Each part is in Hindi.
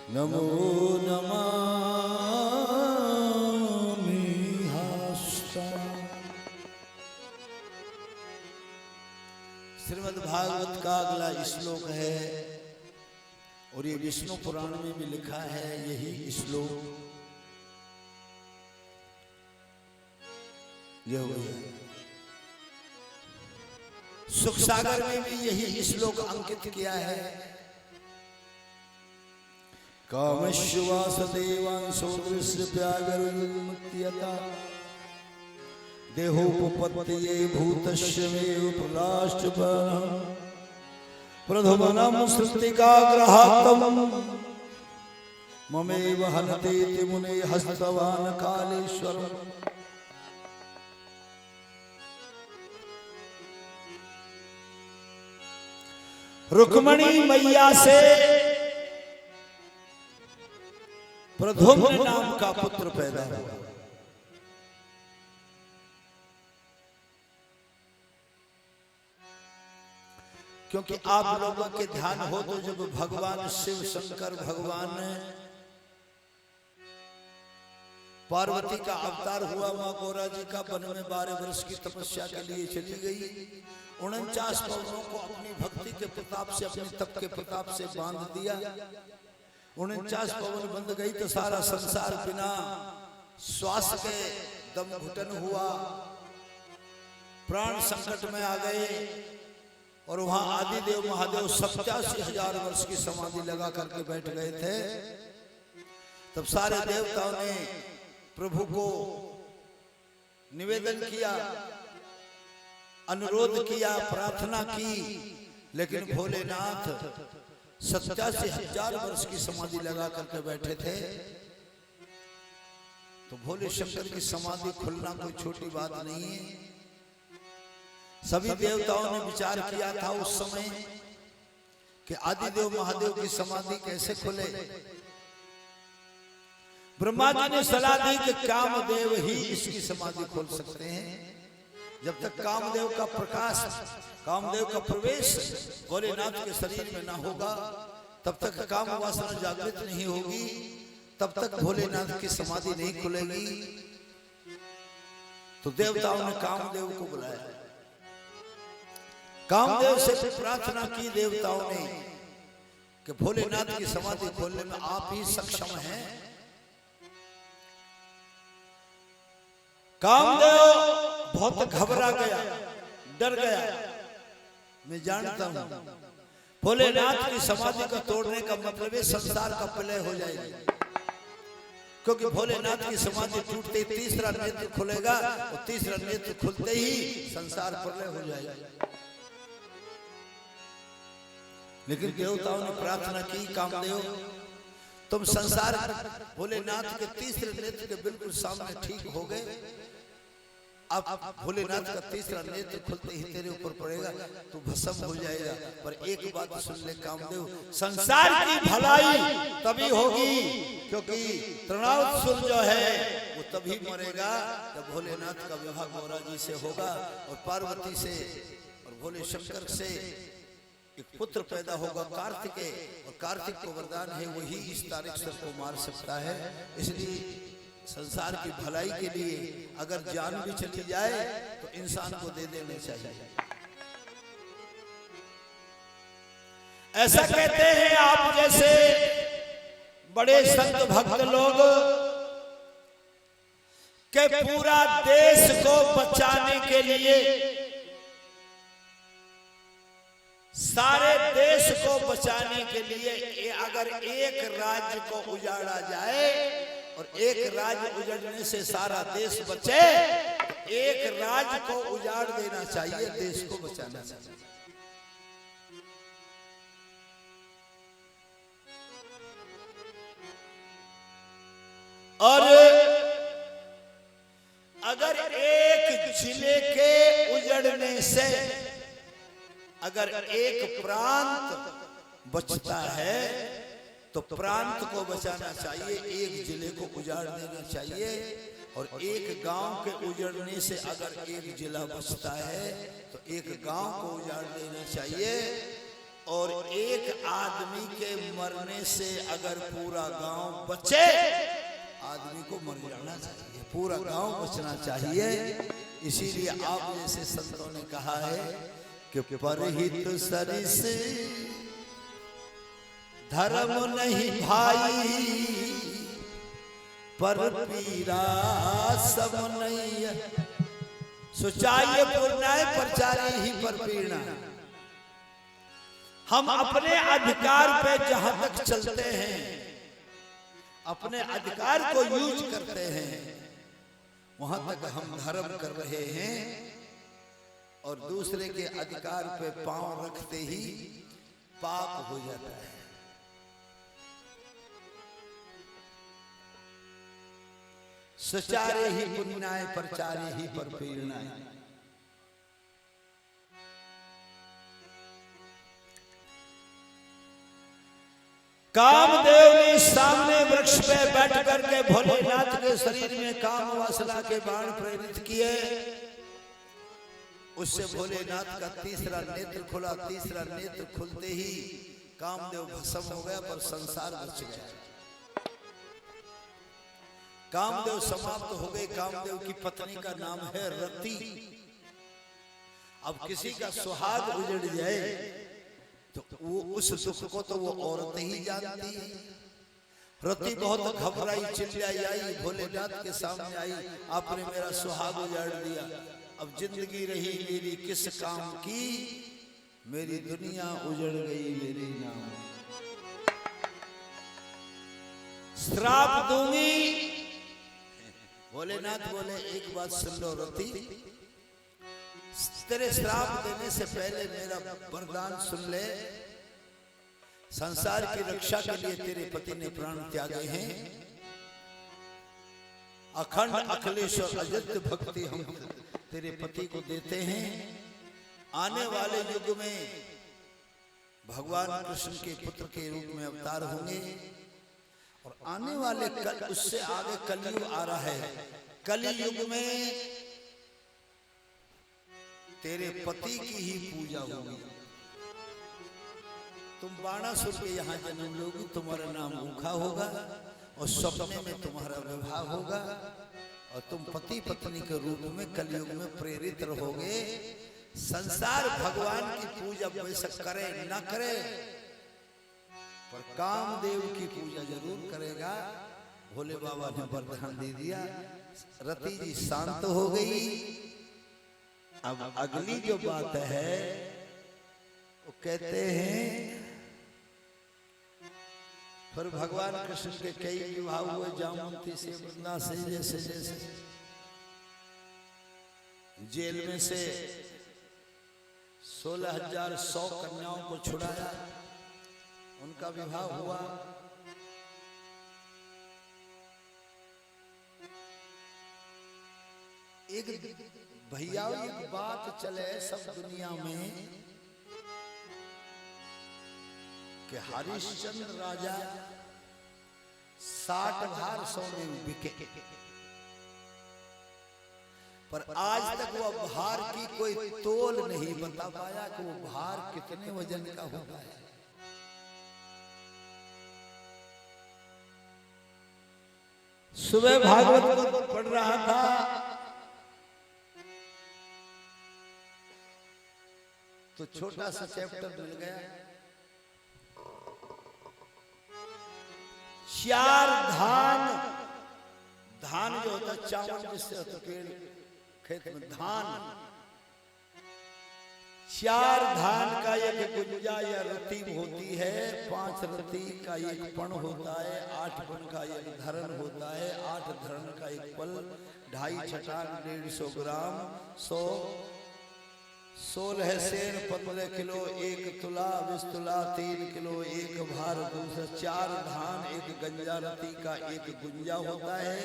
नमो नमामि हस्तम्। श्रीमद् भागवत का अगला श्लोक है और ये विष्णु पुराण में भी लिखा है यही श्लोक। ये हो गया। सुख सागर में भी यही श्लोक अंकित किया है। कामेश्वासदेवांशो दृश्यप्यागरुन्मुक्त्यता देहोपपत्तये भूतस्य मे उपलाष्टपरं प्रधमनं सृष्टिकाग्रहात्तम् ममेव हनतेति मुने हस्तवान् कालेश्वरम्। रुक्मणी मैया से प्रद्युम्न नाम का पुत्र पैदा हुआ। क्योंकि आप लोगों के ध्यान हो तो जब भगवान शिव शंकर भगवान पार्वती का अवतार हुआ, मां गौरा जी का वन में 12 वर्ष की तपस्या के लिए चली गई। 49 पवनों को अपनी भक्ति के प्रताप से, अपने तप के प्रताप से बांध दिया। 49 पवन बंद गई तो सारा संसार बिना श्वास के दम घुटन हुआ, प्राण संकट में आ गए। और वहां आदिदेव महादेव 87,000 वर्ष की समाधि लगा करके बैठ गए थे। तब सारे देवताओं ने प्रभु को निवेदन किया, अनुरोध किया, प्रार्थना की, लेकिन भोलेनाथ 87,000 वर्ष की समाधि लगा करके बैठे थे। तो भोले शंकर की समाधि खुलना कोई छोटी बात नहीं है। सभी देवताओं ने विचार किया था उस समय कि आदिदेव महादेव की समाधि कैसे खुले। ब्रह्मा जी ने सलाह दी कि कामदेव ही इसकी समाधि खोल सकते हैं। जब तक कामदेव का प्रकाश, कामदेव का प्रवेश भोलेनाथ के शरीर में ना होगा, तब तक काम वासना जागृत नहीं होगी, तब तक भोलेनाथ की समाधि नहीं खुलेगी। तो देवताओं ने कामदेव को बुलाया, कामदेव से प्रार्थना की देवताओं ने कि भोलेनाथ की समाधि खोलने में आप ही सक्षम हैं। कामदेव बहुत घबरा गया, डर गया। मैं जानता हूं भोलेनाथ की समाधि को तोड़ने का मतलब है संसार का प्रलय हो जाएगा। क्योंकि भोलेनाथ की समाधि टूटते ही तीसरा नेत्र खुलेगा और तीसरा नेत्र खुलते ही संसार प्रलय हो जाएगा। लेकिन देवताओं ने प्रार्थना की, कामदेव तुम संसार, भोलेनाथ के तीसरे नेत्र के बिल्कुल सामने ठीक हो गए। अब भोलेनाथ का तीसरा नेत्र खुलते ही तेरे ऊपर पड़ेगा, तू भस्म हो जाएगा। पर एक बात सुन ले कामदेव, संसार की भलाई तभी होगी, क्योंकि तृणावत्सुर जो है वो तभी मरेगा जब भोलेनाथ का विवाह गौरा जी से होगा और पार्वती से और भोले शंकर से एक पुत्र पैदा होगा कार्तिकेय। और कार्तिक को वरदान है वही इस तारीख को मार सकता है। इसलिए संसार की भलाई के लिए अगर जान भी चली जाए तो इंसान को दे देने चाहिए। ऐसा कहते हैं आप जैसे बड़े संत भक्त लोग के पूरा देश को बचाने के लिए, सारे देश को बचाने के लिए अगर एक राज्य को उजाड़ा जाए और एक राज्य उजड़ने से सारा देश बचे, तो एक राज्य को उजाड़ देना चाहिए, देश को बचाना चाहिए। और अगर एक जिले के उजड़ने से अगर एक प्रांत बचता है तो प्रांत को बचाना चाहिए, एक जिले को उजाड़ देना चाहिए। और एक गांव के उजड़ने से अगर एक जिला बचता है तो एक गांव को उजाड़ देना चाहिए। और एक आदमी के मरने से अगर पूरा गांव बचे, आदमी को मर जाना चाहिए, पूरा गांव बचना चाहिए। इसीलिए आप जैसे संतों ने कहा है कि परहित सरिस धर्म नहीं भाई, पर पीरा सब नहीं। सुचाइए पूर्णाय प्रचारी ही पर पीड़ा। हम अपने अधिकार पे जहां तक चलते हैं, अपने अधिकार को यूज करते हैं, वहां तक हम धर्म कर रहे हैं। और दूसरे के अधिकार पे पांव रखते ही पाप हो जाता है। सचारे ही पुण्याय प्रचारे ही पर प्रेरणाय। कामदेव ने सामने वृक्ष पे बैठ करके भोलेनाथ के शरीर में काम वासना के बाण प्रेरित किए। उससे भोलेनाथ का तीसरा नेत्र खुला। तीसरा नेत्र खुलते ही कामदेव भस्म हो गया, पर संसार बच गया। कामदेव समाप्त हो गए। कामदेव की पत्नी का नाम है रति। अब किसी का सुहाग उजड़ जाए तो वो उस दुख को तो वो औरत ही जानती है। रति बहुत घबराई, चिल्लाई, आई भोलेनाथ के सामने आई, आपने मेरा सुहाग उजाड़ दिया, अब जिंदगी रही मेरी किस काम की, मेरी दुनिया उजड़ गई मेरे नाम। श्राप दूंगी। भोलेनाथ बोले एक बात सुन लो रति, तेरे श्राप देने से पहले मेरा वरदान सुन ले। संसार की रक्षा के लिए तेरे पति ने प्राण त्यागे हैं। अखंड अखिलेश्वर अजित भक्ति हम तेरे पति को देते हैं। आने वाले युग में भगवान कृष्ण के पुत्र के रूप में अवतार होंगे। और आने वाले उससे आगे कलयुग आ रहा है। कलयुग में तेरे पति की ही पूजा होगी। तुम बाणासुर के यहाँ जन्म लोगी, तुम्हारा नाम ऊखा होगा और सपने में तुम्हारा विवाह होगा और तुम पति पत्नी के रूप में कलयुग में प्रेरित रहोगे। संसार भगवान की पूजा बेशक करे न करे, पर कामदेव की पूजा जरूर करेगा। भोले बाबा ने वरदान दे दिया। रति जी शांत हो गई। अब अगली जो बात है वो कहते हैं फिर भगवान कृष्ण के कई विवाह हुए, जामवंती से, वृंदा से, जैसे जैसे जेल में से 16,100 कन्याओं को छुड़ाया, उनका विवाह हुआ। एक भैया एक बात चले सब दुनिया में कि हरिश्चंद्र राजा 60 भार सोने में बिके, पर आज तक वो भार की कोई तोल नहीं बता पाया कि वो भार कितने वजन का होता है। सुबह भागवत पढ़ रहा था, तो छोटा सा चैप्टर मिल गया। 4 धान जो होता चावल जिससे होता पेड़ खेत में धान, 4 धान का एक गुंजा या रति होती है, 5 रति का एक पण होता है, 8 पण का एक धरण होता है, 8 धरण का एक पल, 2.5 छटाक 150 ग्राम, 16 सेर 15 किलो, 1 तुला 20 तुला, 3 किलो 1 भार, दूसरा 4 धान, 1 गंजा रति का एक गुंजा होता है,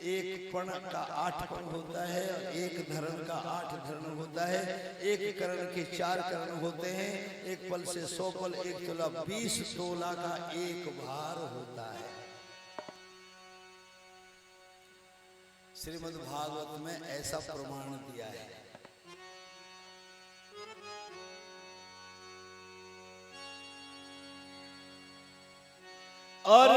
1 पण का 8 पण होता है, 1 धरण का 8 धरण होता है, 1 करण के 4 करण होते हैं, 1 पल से 100 पल, 1 तुला 20 तोला का 1 भार होता है। श्रीमद् भागवत में ऐसा प्रमाण दिया है। और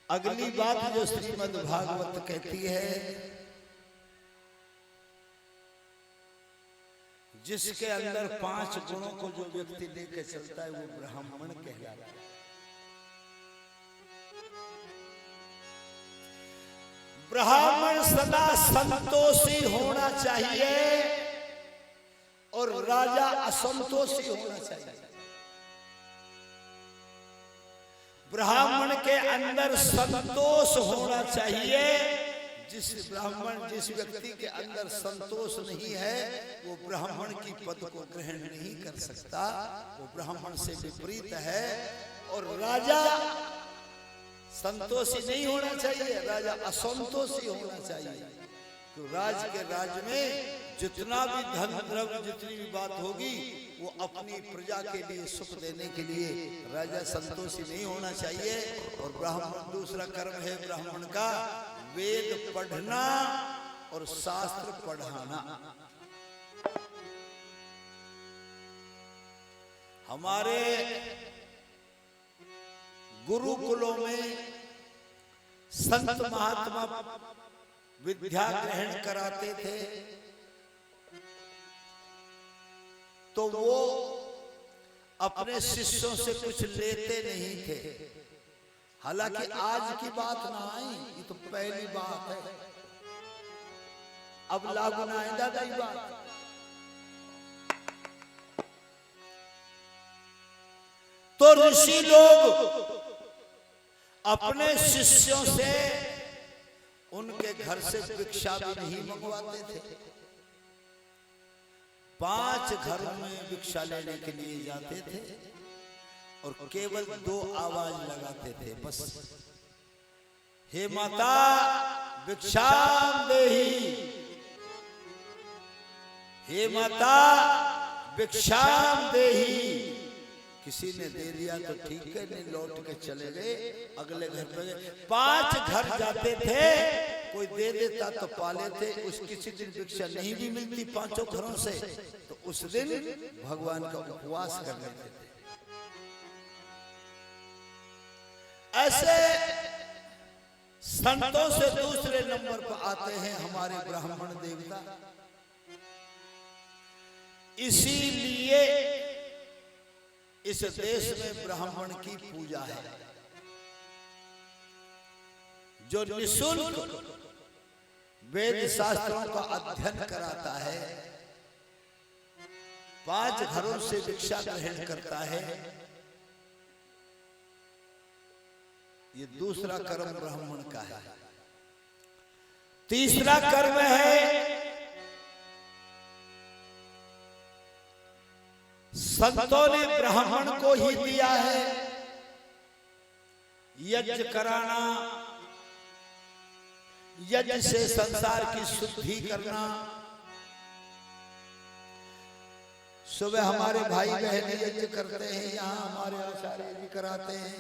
अगली बात जो श्रीमद् भागवत कहती है, जिसके अंदर 5 गुणों को जो व्यक्ति लेकर चलता है वो ब्राह्मण कहलाता है। ब्राह्मण सदा संतोषी होना चाहिए और राजा असंतोषी होना चाहिए। ब्राह्मण के अंदर संतोष होना चाहिए। जिस व्यक्ति के अंदर संतोष नहीं है वो ब्राह्मण की पद को ग्रहण नहीं कर सकता, वो ब्राह्मण से विपरीत है। और राजा संतोषी नहीं होना चाहिए, राजा असंतोषी होना चाहिए। तो राज में जितना भी धन द्रव्य जितनी भी बात होगी वो अपनी प्रजा के लिए सुख देने के लिए राजा संतोषी नहीं होना चाहिए। और ब्राह्मण दूसरा कर्म है ब्राह्मण का वेद पढ़ना और शास्त्र पढ़ाना। हमारे गुरुकुलों में संत महात्मा विद्या ग्रहण कराते थे तो वो अपने शिष्यों से कुछ लेते नहीं थे। हालांकि आज की बात ना आई, ये तो पहली बात है, अब लागू ना आए दादा ये बात। तो ऋषि लोग अपने शिष्यों से उनके घर से भिक्षा भी नहीं मंगवाते थे। 5 घरों में भिक्षा लेने के लिए जाते थे और केवल 2 आवाज लगाते थे बस, हे माता भिक्षाम देहि, हे माता भिक्षाम देहि। किसी ने दे दिया तो ठीक है, नहीं लौट के चले गए, अगले घर पे गए। 5 घर जाते थे, कोई दे देता तो पा लेते। उस किसी दिन भिक्षा नहीं भी मिलती 5 घरों से तो उस दिन भगवान का उपवास कर लेते थे। ऐसे संतों से दूसरे नंबर पर आते हैं हमारे ब्राह्मण देवता। इसीलिए इस देश में ब्राह्मण की पूजा है। जो निःशुल्क वेद शास्त्रों का अध्ययन कराता है, 5 घरों से भिक्षा ग्रहण करता है, ये दूसरा कर्म ब्राह्मण का है। तीसरा कर्म है संतों ने ब्राह्मण को ही दिया है यज्ञ कराना, यज्ञ से संसार की शुद्धि करना। सुबह हमारे भाई बहन यज्ञ करते हैं, यहाँ हमारे आचार्य जी कराते हैं।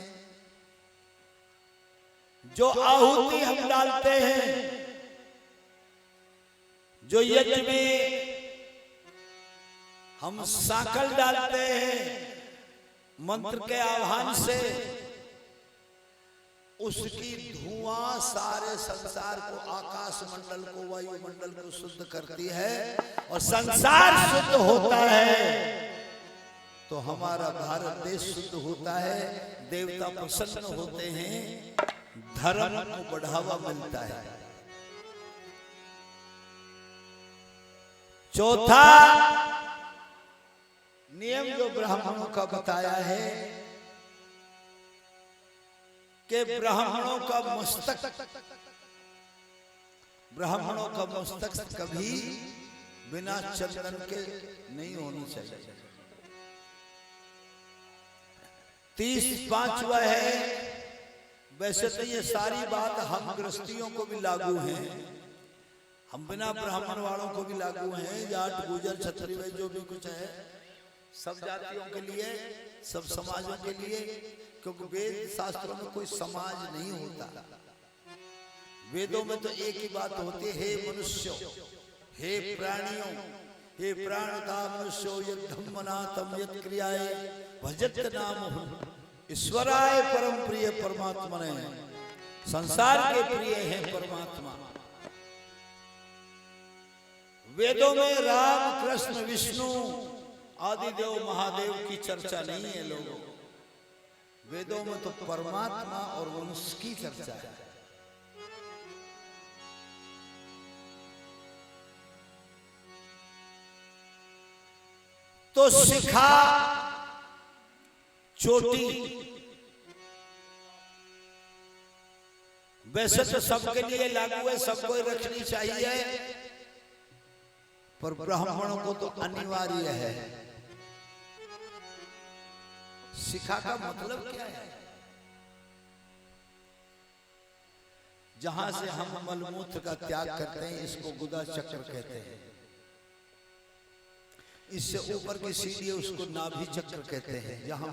जो आहुति हम डालते हैं, जो यज्ञ में हम साकल डालते हैं मंत्र के आह्वान से, उसकी धुआं सारे संसार को, आकाश मंडल को, वायुमंडल को शुद्ध करती है। और संसार शुद्ध होता है तो हमारा भारत देश शुद्ध होता है, देवता प्रसन्न होते हैं, धर्म को बढ़ावा मिलता है। चौथा नियम जो ब्राह्मणों का बताया है कि ब्राह्मणों का मस्तक कभी बिना चंदन के नहीं होनी चाहिए। 35वां है, वैसे तो ये सारी बात हम गृहस्थियों को भी लागू है, हम बिना ब्राह्मण वालों को भी लागू है। जाट गुजर क्षत्रिय जो भी कुछ है सब जातियों के लिए, सब समाजों के लिए, क्योंकि वेद शास्त्रों में कोई समाज नहीं होता। वेदों में तो एक ही बात होती है, हे मनुष्यों, हे प्राणियों, हे प्राणदा मनुष्यो यद धम्मनाथम यद क्रियाए भजत नाम ईश्वराय परम प्रिय परमात्मा ने संसार के प्रिय हैं परमात्मा। वेदों में राम कृष्ण विष्णु आदिदेव महादेव की चर्चा नहीं है लोगों, वेदों में तो परमात्मा और उसकी चर्चा है। तो शिखा चोटी वैसे तो सबके लिए लागू है, सबको रखनी चाहिए, पर ब्राह्मणों को तो अनिवार्य है। शिखा का मतलब क्या है? जहां से हम मलमूत्र का त्याग करते हैं इसको गुदा चक्र कहते हैं। इससे ऊपर की सीढ़ी है उसको नाभि चक्र कहते हैं, जहां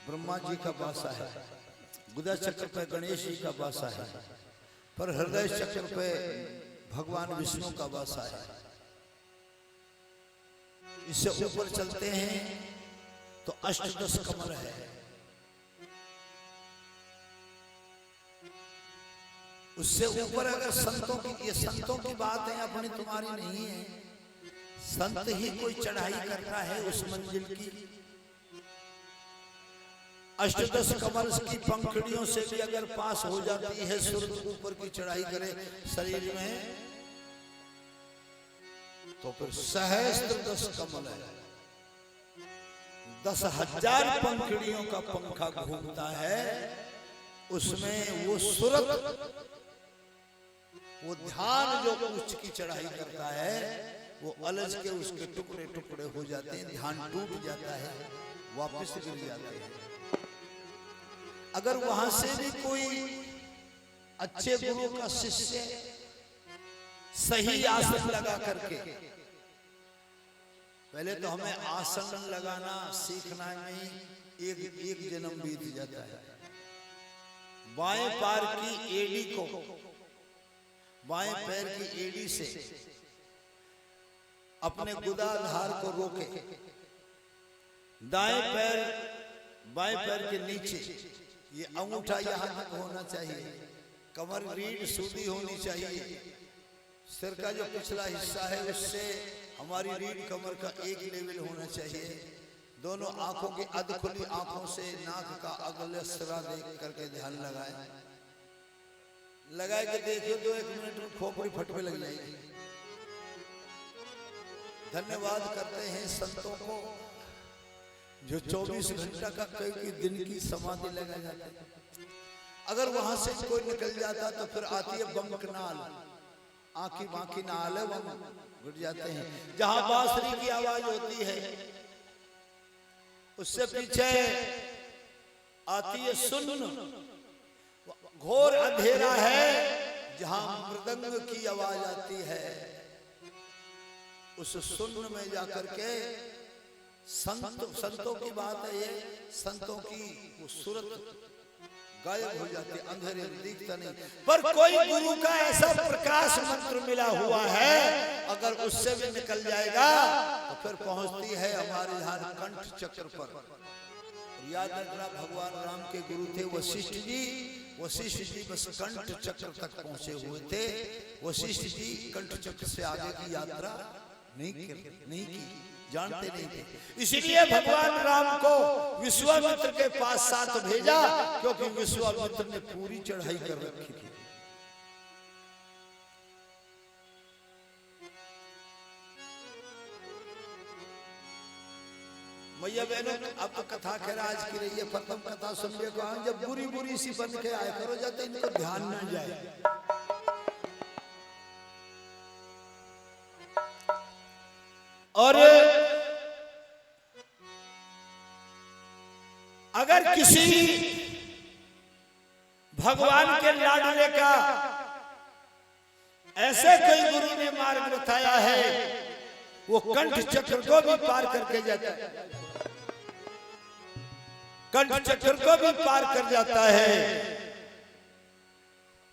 ब्रह्मा जी का वासा है। गुदा चक्र पे गणेश जी का वासा है, पर हृदय चक्र पे भगवान विष्णु का वासा है। इससे ऊपर चलते हैं तो अष्टदश कमल है। उससे ऊपर अगर संतों की, ये संतों की बात है, अपनी तुम्हारी नहीं है। संत ही कोई चढ़ाई करता है उस मंजिल की। अष्टदश कमल की पंखुड़ियों से भी अगर पास हो जाती है, सूर्य ऊपर की चढ़ाई करे शरीर में, तो फिर सहस्त्रदश कमल है। 10,000 पंखुड़ियों का पंखा घूमता है, उसमें वो सूरत, वो ध्यान जो उच्च की चढ़ाई करता है, वो अलज के उसके टुकड़े टुकड़े हो जाते हैं, ध्यान टूट जाता है, वापस गिर जाते हैं। अगर वहां से भी कोई अच्छे गुरु का शिष्य सही आसन लगा करके, पहले तो हमें आसन लगाना सीखना नहीं, एक जन्म बीत जाता है। बाएं पैर की एड़ी को, बाएं पैर की एड़ी से अपने गुदाधार को रोके, दाएं पैर बाएं पैर के नीचे, ये अंगूठा यहां तक होना चाहिए, कमर रीढ़ सीधी होनी चाहिए, सिर का जो पिछला हिस्सा है उससे हमारी रीढ़ कमर का एक लेवल होना चाहिए। दोनों आंखों की अध खुली आंखों से नाक का अगला सिरा देख करके ध्यान लगाए, लगा के देखिए तो 1 मिनट में खोपड़ी फटने लग जाएगी। धन्यवाद करते हैं संतों को जो 24 घंटा का कई दिन की समाधि लगा जाते हैं। अगर वहां से कोई निकल जाता तो फिर आती है बंक नाल, आंखी बांकी नाल है, वहां घुट जाते हैं। जहां बांसुरी की आवाज होती है उससे पीछे आती है सुन्न, घोर अंधेरा है। जहां मृदंग की आवाज आती है उस सुन्न में जाकर के संतों की बात है, ये संतों की वो सूरत गायब हो जाती है, अंधेरे में दिखता नहीं। पर कोई गुरु का ऐसा प्रकाश मंत्र मिला हुआ है, अगर उससे भी निकल जाएगा तो फिर पहुंचती है हमारे यहाँ कंठ चक्र पर। याद रखना, भगवान राम के गुरु थे वशिष्ठ जी। वशिष्ठ जी बस कंठ चक्र तक पहुंचे हुए थे। वशिष्ठ जी कंठ चक्र से आगे की यात्रा नहीं की, जानते नहीं थे। इसीलिए भगवान राम को विश्वामित्र के पास साथ भेजा, क्योंकि विश्वामित्र ने पूरी चढ़ाई कर रखी थी। मैया बहनों, अब तो कथा खैर आज की रही है, प्रथम कथा सुनने को आए, जब बुरी बुरी सी बन के आए करो जाते इनको ध्यान न जाए। और अगर किसी भगवान के लाडले का ऐसे कोई गुरु ने मार्ग बताया है, वो कंठ चक्र को भी पार करके जाता है, कंठ चक्र को भी पार कर जाता है,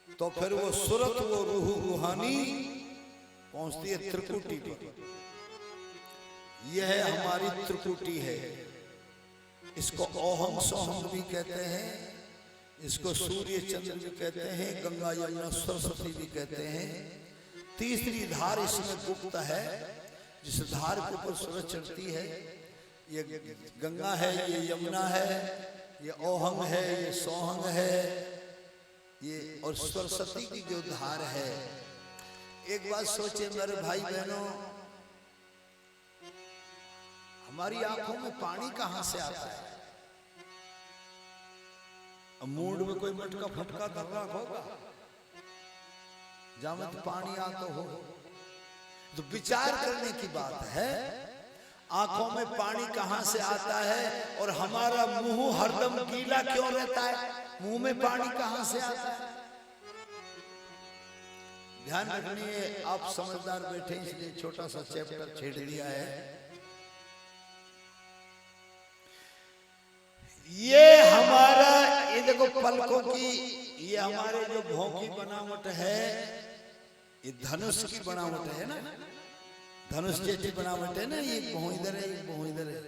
तो फिर वो सूरत, वो रूह रूहानी पहुंचती है त्रिकुटी पर। यह हमारी त्रिकुटी है। इसको ओहंग सोहंग भी कहते हैं, इसको सूर्य चंद्र भी कहते हैं, गंगा यमुना सरस्वती भी कहते हैं। तीसरी धार इसमें गुप्त है, जिस धार के ऊपर सूरज चढ़ती है। ये गंगा है, ये यमुना है, ये ओहंग है, ये सोहंग है, ये और सरस्वती की जो धार है। एक बात सोचे मेरे भाई बहनों, हमारी आंखों में पानी कहां से आता है? अब मूड में कोई मटका फटका कर रहा होगा, जहां में पानी आता हो, तो विचार करने की बात है। आंखों में पानी कहां से आता है और हमारा मुंह हरदम गीला क्यों रहता है? मुंह में पानी कहां से आता है? ध्यान रखिए, आप समझदार बैठे इसलिए छोटा सा चैप्टर छेड़ दिया है। ये हमारा, ये देखो पलकों की, ये हमारे जो भौं की बनावट है, ये धनुष की बनावट है ना, धनुष जैसी बनावट है ना। ये भौं इधर है, ये भौं इधर है।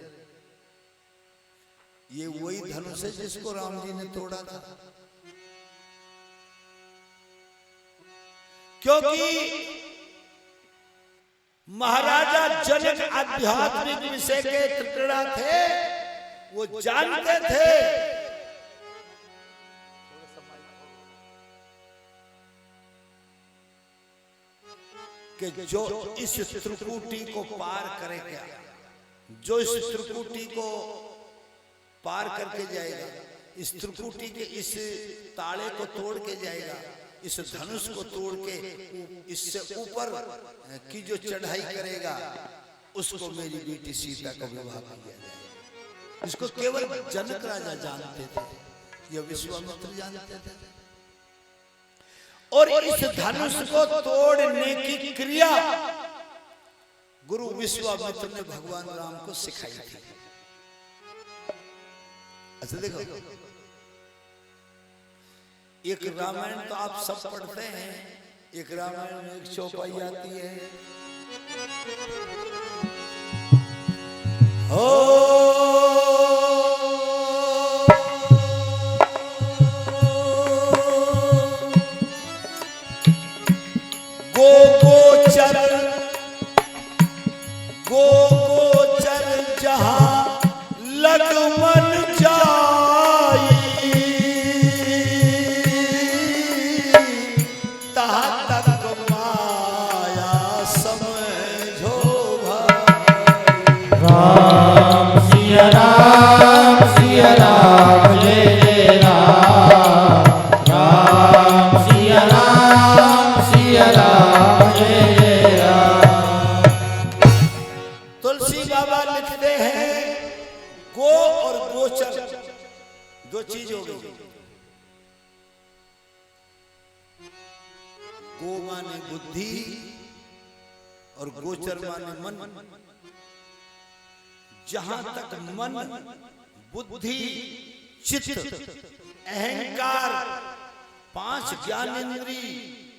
ये वही धनुष है जिसको राम जी ने तोड़ा था, क्योंकि महाराजा जनक आध्यात्मिक विषय के तृप्तड़ा थे। वो जानते थे कि जो इस त्रिकुटी को पार करेगा, जो इस त्रिकुटी को पार करके जाएगा, इस त्रिकुटी के इस ताले को तोड़ के जाएगा, इस धनुष को तोड़ के इससे ऊपर की जो चढ़ाई करेगा, उसको मेरी बेटी सीता को विवाह किया जाएगा। इसको केवल जनक राजा जानते थे, यह विश्वामित्र जानते थे। और इस धनुष को तोड़ने की क्रिया गुरु विश्वामित्र ने भगवान राम को सिखाई थी। अच्छा देखो, एक रामायण तो आप सब पढ़ते हैं, एक रामायण में एक चौपाई आती है, गोचर जहां लगमन जाई, तहां तक माया समझो भाई। राम सिया राम सिया राम जय जय राम, राम सिया राम जय जय राम। तुलसी बाबा लिखते हैं, गो और गोचर दो चीज हो गई। गो माने बुद्धि और गोचर माने मन। जहां तक मन, बुद्धि, चित्त, अहंकार, 5 ज्ञान इंद्री,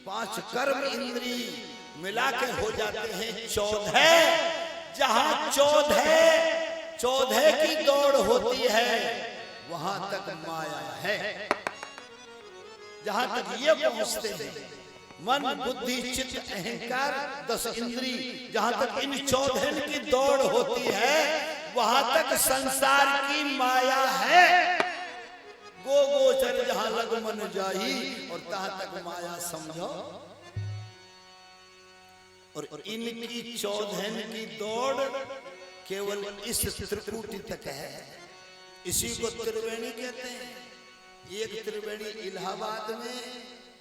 5 कर्म इंद्री मिला के हो जाते हैं 14। जहां 14 की दौड़ होती है, वहां तक माया है। जहां तक ये पहुंचते हैं, मन, बुद्धि, चित्त, अहंकार, 10 इंद्री, जहां तक इन 14 की दौड़ होती है, वहां तक संसार की माया है। गोचर जहां लगमन जाही, और तहां तक माया समझो। और इनकी 14 की दौड़ केवल इस त्रिकुटी तक है। इसी को त्रिवेणी कहते हैं। एक त्रिवेणी इलाहाबाद में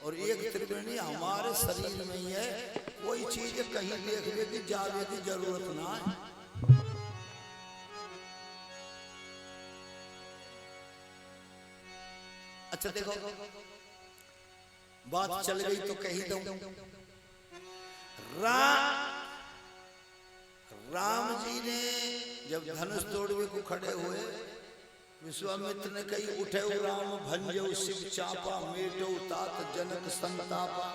और एक त्रिवेणी हमारे शरीर में ही है। कोई चीज कहीं देखने की जाने की जरूरत ना है। अच्छा देखो, बात चल गई तो कही दूं। राम जी ने जब धनुष तोड़वे को खड़े हुए, विश्वामित्र ने कही, उठे राम भंजो शिव चापा, मेटो तात जनक संतापा।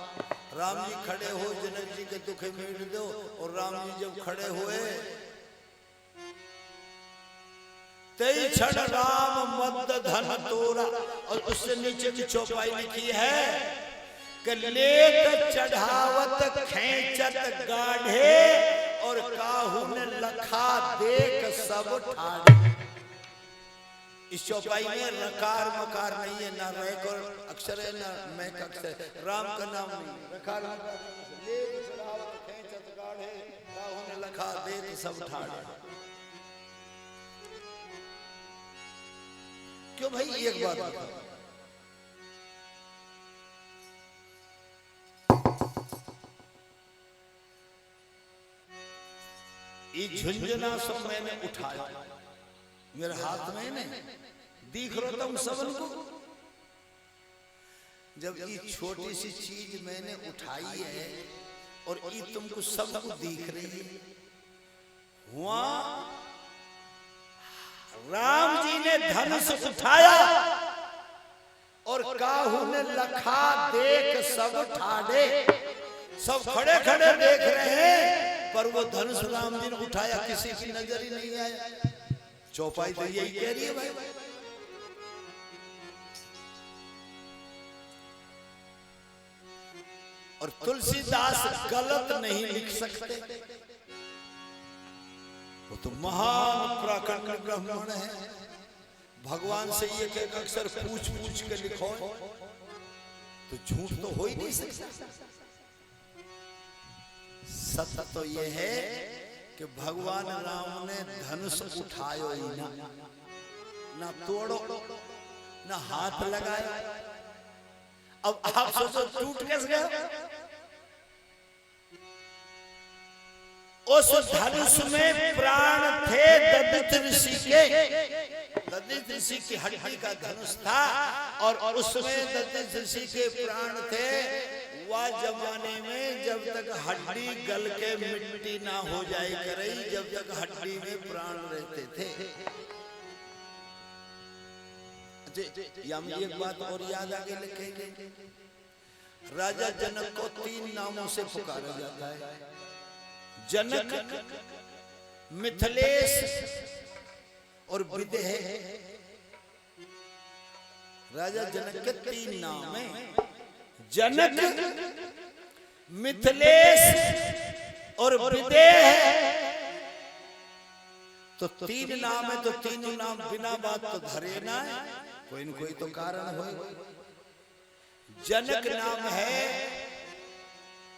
राम जी खड़े हो, जनक जी के दुखे मेट दो। और राम जी जब खड़े हुए तेई क्षण राम मद धन तोरा। और उससे नीचे की चौपाई लिखी है कि लेत चढ़ावत खेचत गाढ़े और काहू ने लखा देख सब ठाड़े। इस चौपाई में रकार मकार नहीं है, ना रैक और अक्षर है, ना मैक अक्षर है, राम का नाम नहीं। रकार मकार लेत चढ़ावत खेचत गाढ़े काहू ने लखा देख सब ठाड़े। क्यों भाई? एक बात बताओ, ये झुंझुना सो मैंने उठाया, मेरे हाथ में ने दिख रहा तुम सबन को। जब ये छोटी सी चीज मैंने उठाई है और ये तुमको सबको दिख रही है, हुआ राम जी ने धनुष उठाया और काहू ने लखा देख सब ठाड़े। सब खड़े खड़े देख रहे हैं, पर वो धनुष राम जी ने उठाया किसी की नजर ही नहीं आया। चौपाई तो यही कह रही है भाई। और तुलसीदास गलत नहीं लिख सकते, वो तो महान प्राकरण ब्राह्मण है। भगवान से ये एक अक्षर पूछ पूछ के लिखो तो झूठ तो हो ही नहीं सकता। सत्य तो ये है कि भगवान राम ने धनुष उठायो ही ना तोड़ो ना हाथ लगाया। अब आप सोचो टूट कैसे गया? उस धनुष में प्राण थे ददित ऋषि के। ददित ऋषि की हड्डी का धनुष था और उसमें ददित ऋषि के प्राण थे। वह जमाने में जब तक हड्डी गल के मिट्टी ना हो जाए करे, जब तक हड्डी में प्राण रहते थे। एक बात और याद आगे लिखेंगे, राजा जनक को 3 नामों से पुकारा जाता है। जनक, मिथिलेश और विदेह। राजा जनक के 3 नाम हैं, जनक, मिथिलेश और विदेह। तो 3 नाम है, तो तीनों नाम बिना बात तो धरे ना है, कोई न कोई तो कारण हो। जनक नाम है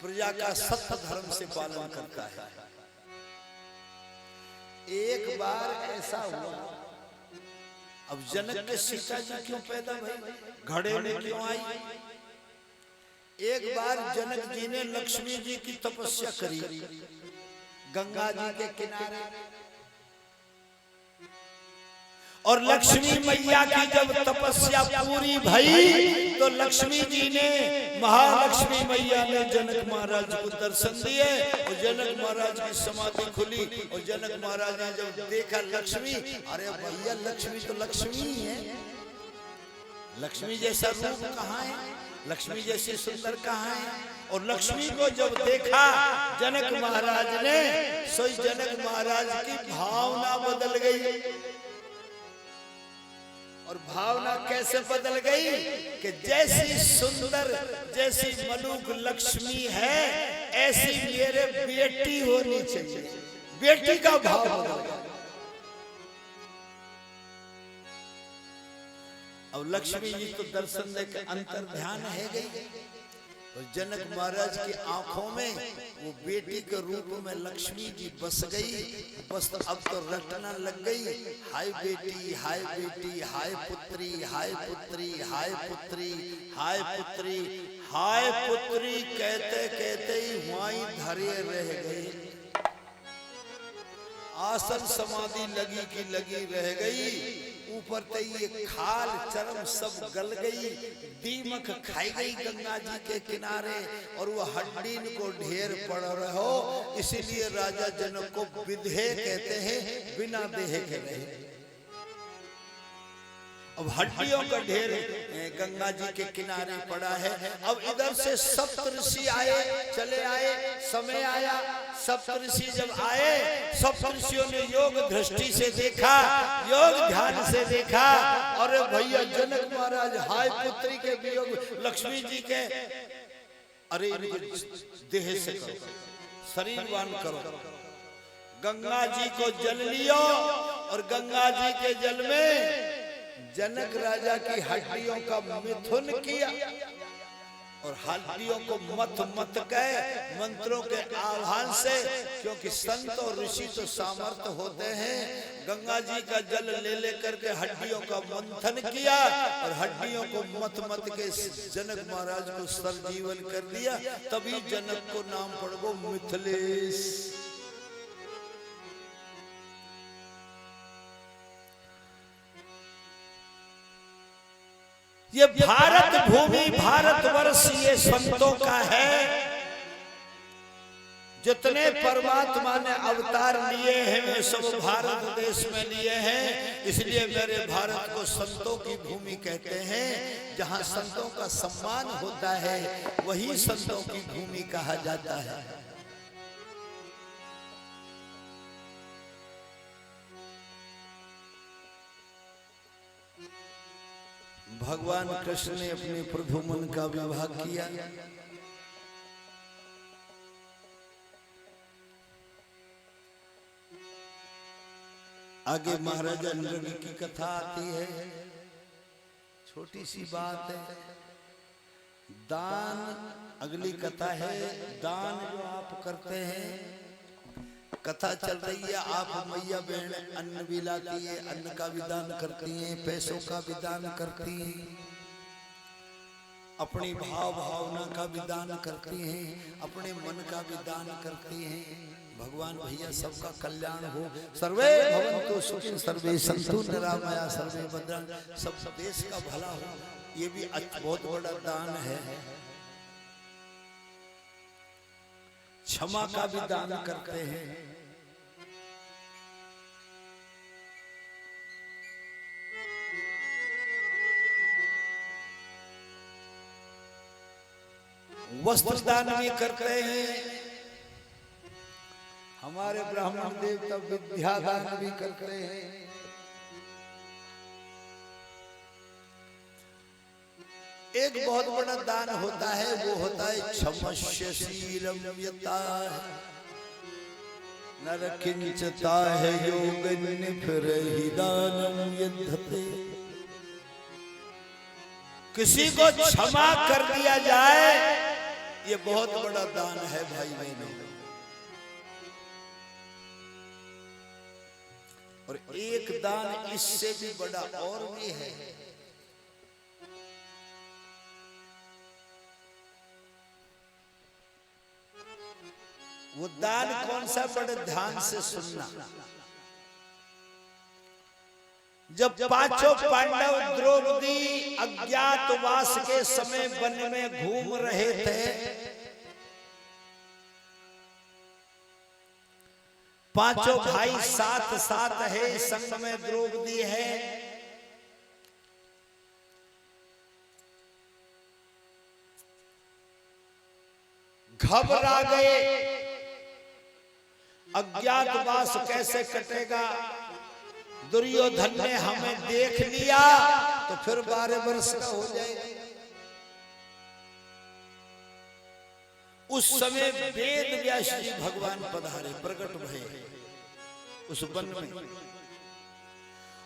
प्रजा का सत्य धर्म से पालन करता है। एक बार ऐसा हुआ, अब जनक के सीता जी क्यों पैदा भई, घड़े में क्यों आई? एक बार जनक जी ने लक्ष्मी जी की तपस्या करी गंगा जी के किनारे, और लक्ष्मी मैया की जब तपस्या पूरी भई तो लक्ष्मी जी ने, महालक्ष्मी मैया ने जनक महाराज को दर्शन दिए और जनक महाराज की समाधि खुली। और जनक महाराज ने जब देखा लक्ष्मी, अरे भैया लक्ष्मी तो लक्ष्मी ही है, लक्ष्मी जैसा रूप कहाँ है, लक्ष्मी जैसी सुंदर कहाँ है? और लक्ष्मी को जब देखा जनक महाराज ने, सो जनक महाराज की भावना बदल गई। और भावना कैसे बदल गई कि जैसी सुंदर, जैसी मलूक लक्ष्मी है, ऐसी मेरे बेटी होनी चाहिए। बेटी का भाव बदल गया। अब लक्ष्मी जी तो दर्शन देकर अंतर ध्यान है गई, और जनक महाराज की आंखों में वो बेटी के रूप में लक्ष्मी जी बस गई। बस अब तो रटना लग गई, हाय बेटी, हाय बेटी, हाय पुत्री, हाय पुत्री, हाय पुत्री, हाय पुत्री, हाय पुत्री कहते कहते ही वहीं धरे रह गए। आसन समाधि लगी की लगी रह गई। ऊपर ते ये खाल चरम सब गल गई, दीमक खाई गई गंगा जी के किनारे, और वो हड्डी को ढेर पड़ रहो। इसीलिए राजा जनक को विदेह कहते हैं, बिना देह के रहे। अब हड्डियों का ढेर गंगा जी के किनारे पड़ा है। अब इधर से सप्तऋषि आए, चले आए, समय आया। सप्तऋषि जब आए, सप्तऋषियों ने योग दृष्टि से देखा, योग ध्यान से देखा। अरे भैया जनक महाराज, हाय पुत्री के वियोग, लक्ष्मी जी के, अरे देह से करो, शरीरवान करो। गंगा जी को जल लियो और गंगा जी के जल में जनक राजा की हड्डियों का मिथुन किया और हड्डियों को मत मत गए मंत्रों के आह्वान से, क्योंकि संत और ऋषि तो सामर्थ्य होते हैं। गंगा जी का जल ले लेकर के हड्डियों का मंथन किया और हड्डियों को मत मत के जनक महाराज को सर्वजीवन कर दिया। तभी जनक को नाम पड़ गो मिथिलेश। ये भारत भूमि, भारतवर्ष ये संतों का है। जितने परमात्मा ने अवतार लिए हैं वे सब भारत देश में लिए हैं। इसलिए मेरे भारत को संतों की भूमि कहते हैं। जहां संतों का सम्मान होता है वही संतों की भूमि कहा जाता है। भगवान कृष्ण ने अपने प्रद्युम्न का विवाह किया। आगे महाराजा नृग की कथा आती है। छोटी सी बात है। दान, अगली कथा है। दान जो आप करते हैं, कथा चल रही है, आप मैया बहन अन्न भी लाती है, अन्न का भी दान करती हैं, पैसों का भी दान करती हैं, अपनी भाव भावना का भी दान करती हैं, अपने मन का भी दान करती हैं। भगवान भैया सबका कल्याण हो। सर्वे भवन्तु सुखिनः, सर्वे सन्तु निरामया, सर्वे भद्राणि, सब देश का भला हो। ये भी बहुत बड़ा दान है। क्षमा का भी दान करते हैं। वस्त्र दान भी करते हैं। हमारे ब्राह्मण देवता विद्या दान भी करते हैं। एक बहुत बड़ा दान होता है, वो होता है क्षमस्यशीलं यताः नर किंचिताः योगेन फिरहि दानं यद्धते। किसी को क्षमा कर दिया जाए, ये बहुत बड़ा दान है भाई बहनों। और एक दान इससे भी बड़ा और भी है। वो दान कौन सा, बड़े ध्यान से सुनना। जब पांचों पांडव द्रौपदी अज्ञातवास के समय वन में घूम रहे थे, पांचों भाई साथ साथ है, संग में द्रौपदी है। घबरा गए, अज्ञातवास कैसे कटेगा। दुर्योधन ने हमें देख लिया तो फिर 12 वर्ष का हो जाएगा। उस समय वेद व्यास जी भगवान पधारे, प्रकट भये उस वन में,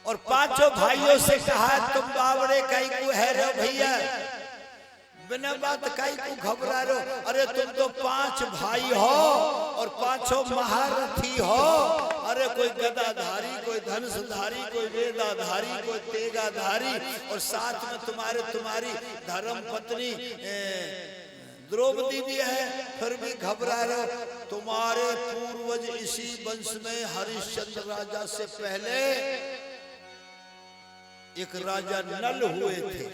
और पांचों भाइयों से कहा तुम बावड़े काई को है रे भैया, बिना बात काई को घबरा रहे हो। अरे तुम तो 5 भाई हो और पांचों महारथी हो। अरे कोई गदाधारी, कोई धनुषधारी, कोई वेदाधारी, कोई तेगाधारी, और साथ में तुम्हारी धर्म पत्नी द्रौपदी भी है, फिर भी घबरा रहे। तुम्हारे पूर्वज इसी वंश में हरिश्चंद्र राजा से पहले एक राजा नल हुए थे।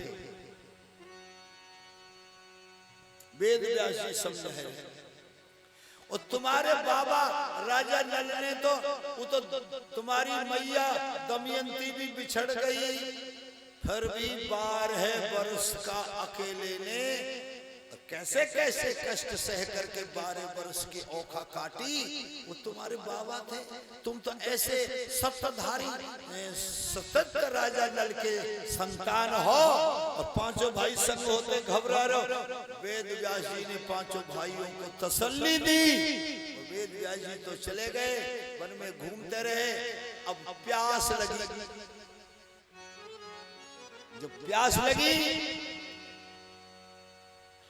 वेद व्यास जी समझे। और तुम्हारे बाबा राजा नल ने तो वो तो तुम्हारी मैया दमयंती भी बिछड़ गई, फिर भी 12 वर्ष का अकेले ने कैसे कैसे कष्ट सह करके 12 वर्ष की औखा काटी। वो तुम्हारे बाबा थे, तुम तो ऐसे सत्ताधारी सतत राजा नल के संतान हो और पांचों भाई संग होते घबरा रहो। वेद व्यास जी ने पांचों भाइयों को तसल्ली दी। वेद व्यास जी तो चले गए, वन में घूमते रहे। अब प्यास लगी, जब प्यास लगी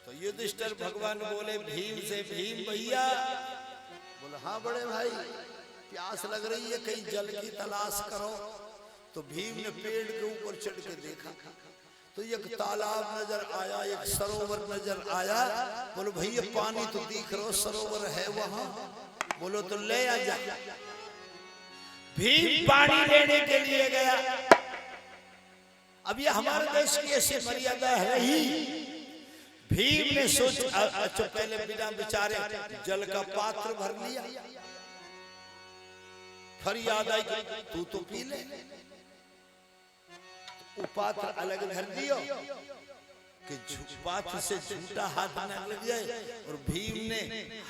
तो युधिष्ठिर भगवान बोले भीम से, भीम भैया। बोले हाँ बड़े भाई, प्यास लग रही है, कहीं जल की तलाश करो। तो भीम ने पेड़ के ऊपर चढ़ के देखा तो एक तालाब नजर आया, एक सरोवर नजर आया। बोलो भैया पानी तो दिख रहा, सरोवर है वहां। बोलो तो ले आ जा। भीम पानी लेने के लिए गया। अब ये हमारे देश की ऐसी मर्यादा है ही। भीम ने सोच अच्छा पहले बिना बेचारे जल का पात्र भर लिया। फिर याद आई तू तो पी ले। वो पात्र अलग धर दियो कि पात्र से झूठा हाथ न लग जाए। और भीम ने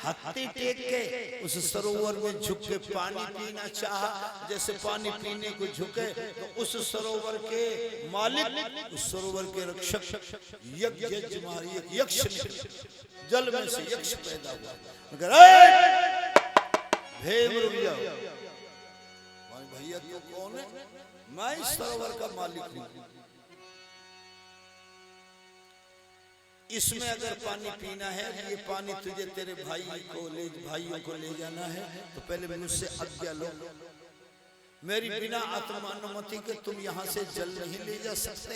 हत्ती टेक के उस सरोवर में झुक के पानी पीना चाहा। जैसे पानी पीने को झुके तो उस सरोवर के मालिक, उस सरोवर के रक्षक यक्ष जल में से यक्ष पैदा हुआ। भीम रुक जाओ भैया, तू कौन है? मैं इस सरोवर का मालिक हूं। इसमें अगर पानी पीना है, ये पानी तुझे तेरे भाइयों को ले जाना है तो पहले मुझसे आज्ञा लो। मेरी बिना अनुमति के तुम यहाँ से जल नहीं ले जा सकते।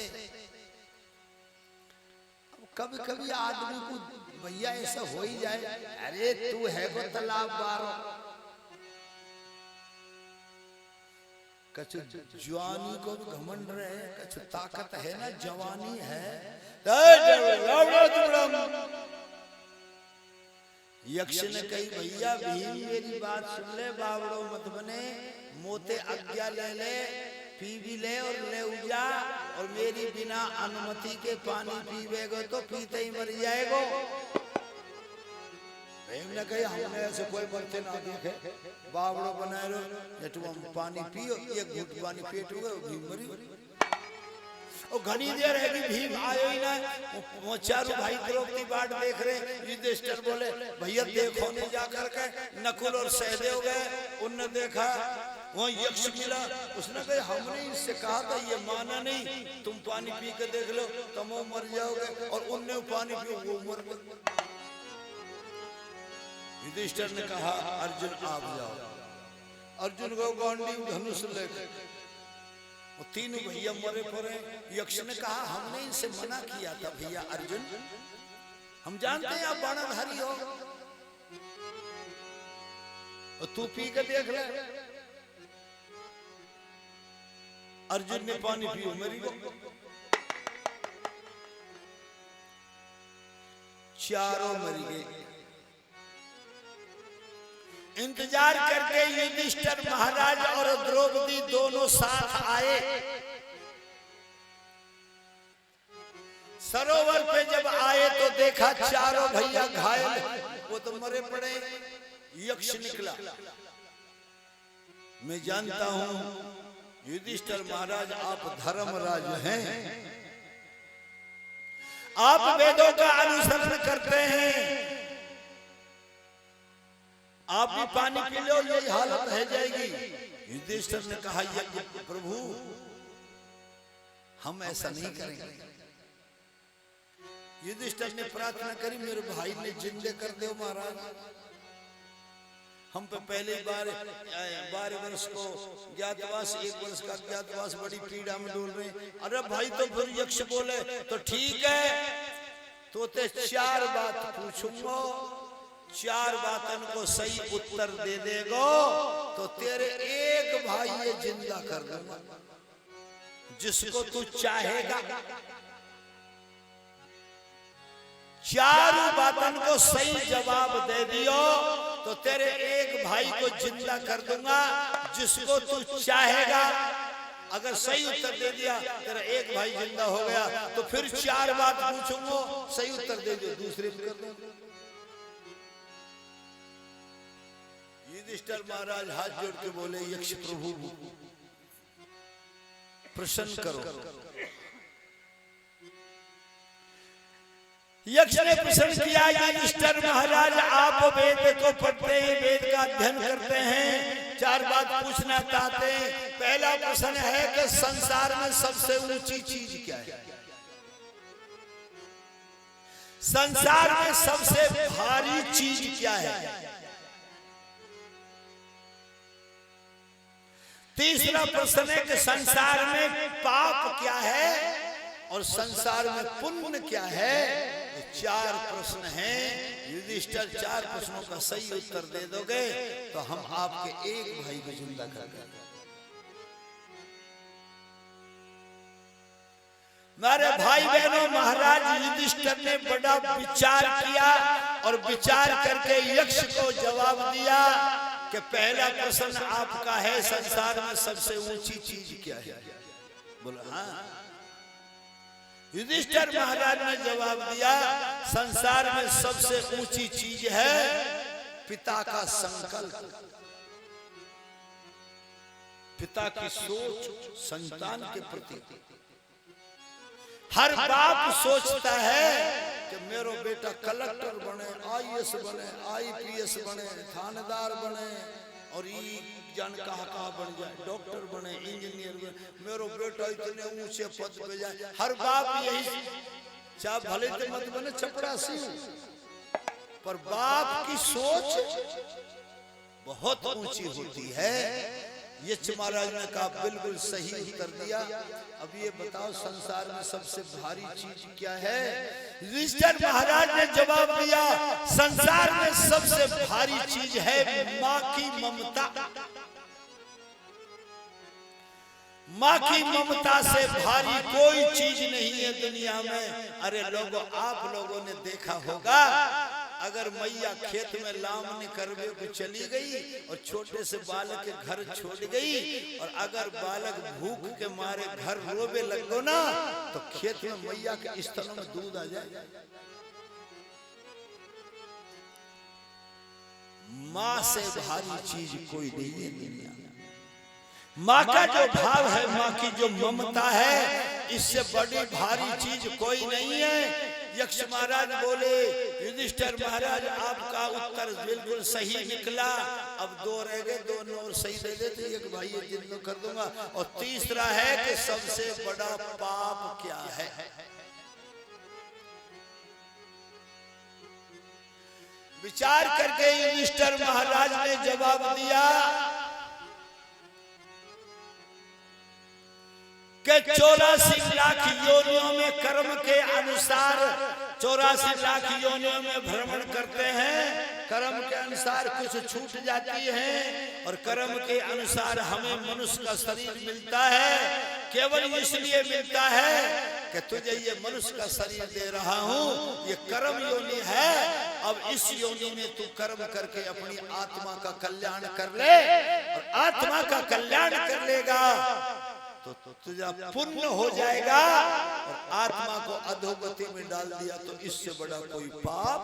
कभी कभी आदमी को भैया ऐसा हो ही जाए, अरे तू है वो तालाब बारो, कछु जवानी को भी घमंड रहे, कछु ताकत है ना, जवानी है। यक्ष ने कही भैया भीम मेरी बात सुन ले, बावड़ो मत बने, मोते आज्ञा ले ले, पी भी ले और ले उजा। और मेरी बिना अनुमति के पानी पीवेगो तो पीते ही मर जाएगो। भीम ने कही हमने ऐसे कोई मरते ना देखे, बावड़ो बनाए लो, तुम पानी पियो, एक घूंट पानी पेट हुआ भीम मरी। और घनी देर है कि भीम आयो ही ना। वो चारों भाई द्रौपदी बाट देख रहे। युधिष्ठिर बोले भैया देखो नहीं जा करके। नकुल और सहदेव गए, उनने देखा वो यक्ष मिला। उसने कहा हमने इससे कहा था, ये माना नहीं, तुम पानी पी के देख लो तुम मर जाओगे। और उनने पानी पियो वो मर गए। युधिष्ठिर ने कहा अर्जुन आप जाओ। अर्जुन को गांडीव धनुष लेकर वो तीनों भैया मरे पड़े। यक्ष ने कहा हमने इनसे मना किया था भैया अर्जुन, हम जानते हैं आप बाणाधारी हो, और तू पी के देख ले। अर्जुन ने पानी पियो मरी गो। चारों मर गए। इंतजार करके युधिष्ठिर महाराज और द्रौपदी दोनों साथ आए। सरोवर पे जब आए तो देखा चारों भैया घायल, वो तो मरे पड़े। यक्ष निकला। मैं जानता हूं युधिष्ठिर महाराज आप धर्मराज हैं, आप वेदों का अनुसरण करते हैं, आप भी पानी पी लो, यही हालत रह जाएगी। युधिष्ठिर ने कहा प्रभु हम ऐसा नहीं करेंगे। युधिष्ठिर ने प्रार्थना करी मेरे भाई ने जिंदे कर दो महाराज, हम पे पहले 12 वर्ष को ज्ञातवास, 1 वर्ष का ज्ञातवास, बड़ी पीड़ा में डोल रहे। अरे भाई तो फिर यक्ष बोले तो ठीक है, तो ते 4 बात पूछूंगा, 4 बातन को सही उत्तर दे देगो तो तेरे एक भाई ये जिंदा कर दूंगा, जिसको तू चाहेगा। 4 बातन को सही जवाब दे दियो तो तेरे एक भाई को जिंदा कर दूंगा, जिसको तू चाहेगा। अगर सही उत्तर दे दिया तेरा एक भाई जिंदा हो गया, तो फिर 4 बात पूछूंगा, सही उत्तर दे दो दूसरे भी कर दो। युधिष्ठिर महाराज हाथ जोड़ के बोले, यक्ष प्रभु प्रसन्न करो। यक्ष ने प्रश्न किया, युधिष्ठिर महाराज आप वेद को पढ़ते हैं, वेद का अध्ययन करते हैं, 4 बात पूछना चाहते हैं। पहला प्रश्न है कि संसार में सबसे ऊंची चीज क्या है? संसार में सबसे भारी चीज क्या है? तीसरा प्रश्न है कि संसार में पाप क्या है और संसार में पुण्य क्या है? ये 4 प्रश्न हैं। युधिष्ठिर 4 प्रश्नों का सही उत्तर दे दोगे तो हम आपके एक भाई को जिंदा कर देंगे। मेरे भाई बहनों, महाराज युधिष्ठिर ने बड़ा विचार किया और विचार करके यक्ष को जवाब दिया कि पहला प्रश्न आपका है, संसार में सबसे ऊंची चीज क्या है? बोला हाँ। युधिष्ठिर महाराज ने जवाब दिया, संसार में सबसे ऊंची चीज है पिता का संकल्प, पिता की सोच संतान के प्रति। हर बाप सोचता है कि मेरा बेटा कलेक्टर बने, IAS बने, IPS बने, थानेदार बने और ये जान कहाँ बन जाए, डॉक्टर बने, इंजीनियर बने, मेरा बेटा इतने ऊंचे पद पे जाए। हर बाप यही, चाहे भले तो मत बने चपरासी, पर बाप की सोच बहुत ऊंची होती है। यक्ष महाराज ने कहा बिल्कुल सही उत्तर दिया। अब ये बताओ संसार में सबसे भारी चीज क्या है? युधिष्ठिर महाराज ने जवाब दिया, संसार में सबसे भारी चीज है माँ की ममता। माँ की ममता से भारी कोई चीज नहीं है दुनिया में। अरे लोगों, आप लोगों ने देखा होगा, अगर मैया खेत में लामनी करवे को चली गई और छोटे से बालक के घर छोड़ गई, और अगर बालक भूख के मारे घर रोवे लगो ना, तो खेत में मैया के स्तनों में दूध आ जाए। माँ से भारी चीज कोई नहीं है दुनिया में। माँ का जो भाव है, माँ की जो ममता है, इससे बड़ी भारी चीज कोई नहीं है। यक्ष महाराज बोले, युधिष्ठिर महाराज आपका उत्तर बिल्कुल सही निकला। अब 2 रह गए, 2 और सही दे देते, एक भाई जिंदा कर दूंगा। और तीसरा है कि सबसे बड़ा पाप क्या है? विचार करके युधिष्ठिर महाराज ने जवाब दिया कि 84 लाख योनियों में कर्म के अनुसार 84 लाख योनियों में भ्रमण करते हैं। कर्म के अनुसार कुछ छूट जाती है और कर्म के अनुसार हमें मनुष्य का शरीर मिलता है। केवल इसलिए मिलता है कि तुझे ये मनुष्य का शरीर दे रहा हूँ, ये कर्म योनि है। अब इस योनि में तू कर्म करके अपनी आत्मा का कल्याण कर ले, और आत्मा का कल्याण कर लेगा तो तुझा पुण्य हो जाएगा। और आत्मा को अधोगति में डाल दिया तो इससे बड़ा कोई पाप।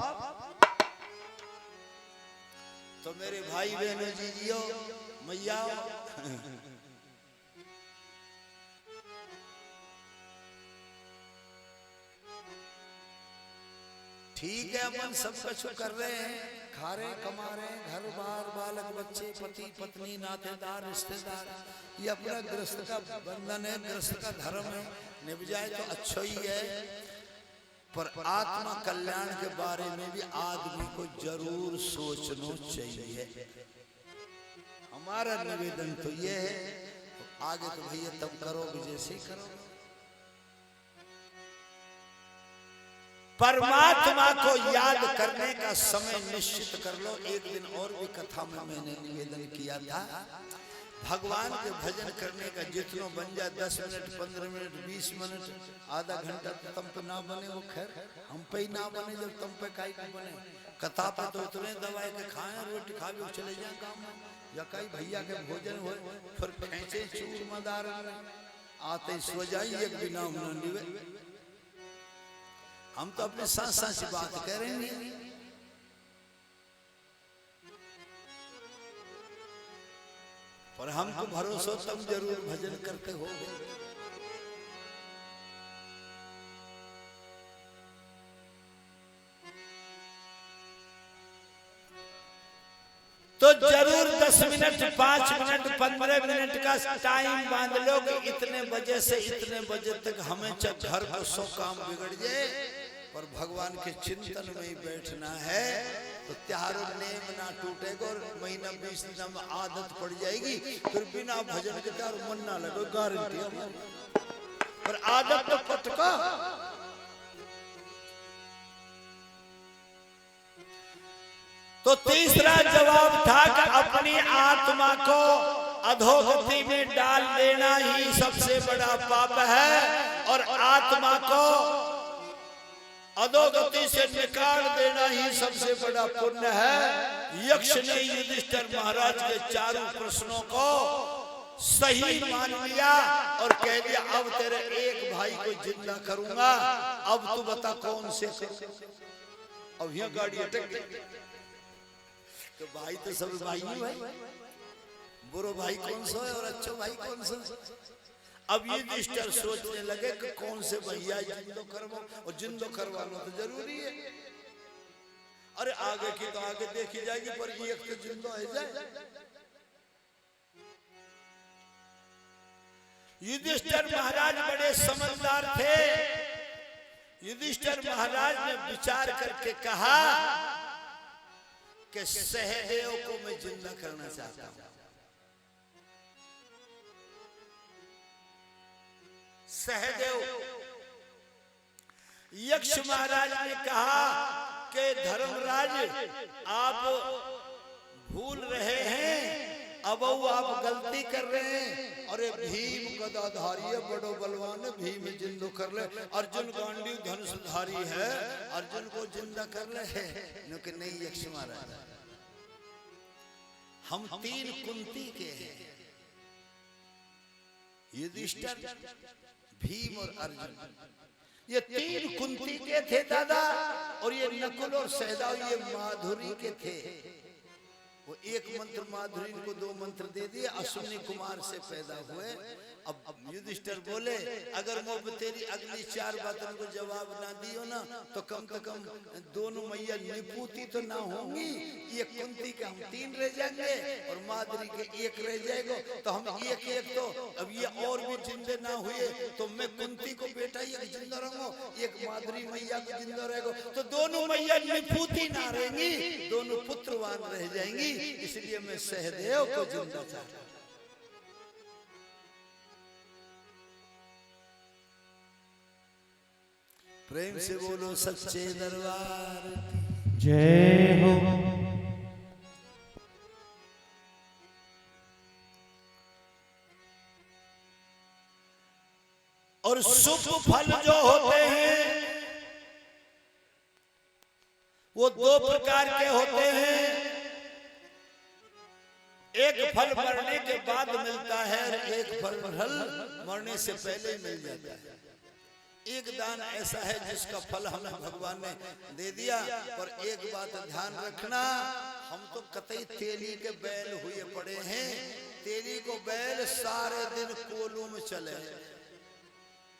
तो मेरे भाई बहनों जी जियो, मैया ठीक है, अपन सब कुछ कर रहे हैं, खा रहे, कमा रहे, घर बार, बालक बच्चे, पति पत्नी, नातेदार, रिश्तेदार, ये अपना गृहस्थ का बंधन है, गृहस्थ का धर्म है, निभ जाए तो अच्छा ही है। पर आत्मा कल्याण के बारे में भी आदमी को जरूर सोचना चाहिए। हमारा निवेदन तो ये है, तो आगे तो भैया तब करोगे जैसे ही करोगे। परमात्मा को याद करने का समय निश्चित कर लो। एक दिन और भी कथा में मैंने निवेदन किया था, भगवान के भजन करने का जितना बन जाए 10 मिनट, 15 मिनट, 20 मिनट, आधा घंटा, तुम पे ना बने वो खैर, हम पे ही ना बने, जब तुम पे काई को बने। कथा पे तो इतने दवाई के खाए, रोटी खा के चले जाए काम में, या कई भैया के भोजन हो फिर खेचे चूरमादार आते सो जाई एक बिना उन्होंने हम तो अपने साथ साथ से बात करेंगे। पर हमको भरोसा तुम जरूर भजन करते हो। तो जरूर 10 मिनट 5 मिनट 15 मिनट का टाइम बांध लो कि इतने बजे से इतने बजे तक हमें घर को 100 काम बिगड़ जाए पर भगवान के चिंतन में ही बैठना है तो त्यारो नेम ना टूटेगा और महीना 20 दिन में आदत पड़ जाएगी फिर बिना भजन के त्यारो मन ना लगे गारंटी है। पर आदत तो पटका। तो तीसरा जवाब था कि अपनी आत्मा को अधोगति में डाल देना ही सबसे बड़ा पाप है और आत्मा को अधोगति से निकाल देना ही सबसे बड़ा पुण्य है। यक्ष ने युधिष्ठिर महाराज के चारों प्रश्नों को सही मान लिया और कह दिया अब तेरे एक भाई को जिंदा करूंगा, अब तू बता कौन से। अब यह गाड़ी अटक गई तो भाई तो सब भाई ही भाई, बुरो भाई कौन सा है और अच्छा भाई कौन सा। अब ये युधिष्ठिर सोचने लगे कि कौन से भैया जिंदो करवा और जिंदो करवाना तो जरूरी है। अरे आगे की तो आगे देखी जाएगी पर ये एक तो जिंदो है जाए। युधिष्ठिर महाराज बड़े समझदार थे। युधिष्ठिर महाराज ने विचार करके कहा कि सहदेव को मैं जिंदा करना चाहता हूं। सहदेव यक्ष महाराज ने कहा कि धर्मराज आप भूल रहे हैं, अब आप गलती कर रहे हैं। अरे भीम गदाधारी है, बड़ो बलवान है, भीम जिंदो कर ले। अर्जुन गांडी धनुषधारी है, अर्जुन को जिंदा कर ले। नहीं यक्ष महाराज, हम 3 कुंती के हैं, युधिष्ठिर भीम और अर्जुन। ये 3 कुंती के थे दादा और ये नकुल और सहदेव ये माधुरी के थे। वो एक मंत्र माधुरी को 2 मंत्र दे दिए, अश्विनी कुमार से पैदा हुए। अब युधिष्ठिर बोले अगर मैं तेरी अगली 4 बातों को जवाब ना दियो ना तो कम से कम दोनों मैया निपुती तो ना होंगी। ये कुंती के हम 3 रह जाएंगे और माधुरी के 1 रह जाएगा तो हम एक तो अब ये और भी जिंदे ना हुए तो मैं कुंती को बेटा एक जिंदा रहूंगा, एक माधुरी मैया को जिंदा रहेगा तो दोनों मैया निपुती ना रहेंगी, दोनों पुत्रवान रह जाएंगी। इसलिए मैं सहदेव को जिंदा चाहता हूं। प्रेम से बोलो सच्चे दरबार की जय हो। और शुभ फल जो होते हैं वो 2 प्रकार के होते हैं। एक फल मरने के बाद मिलता है और एक फल मरने से पहले मिल जाता है। एक दान ऐसा है जिसका फल हमें भगवान ने दे दिया। पर एक बात ध्यान रखना, हम तो कतई तेली के बैल हुए पड़े हैं। तेली को बैल सारे दिन कोलू में चले,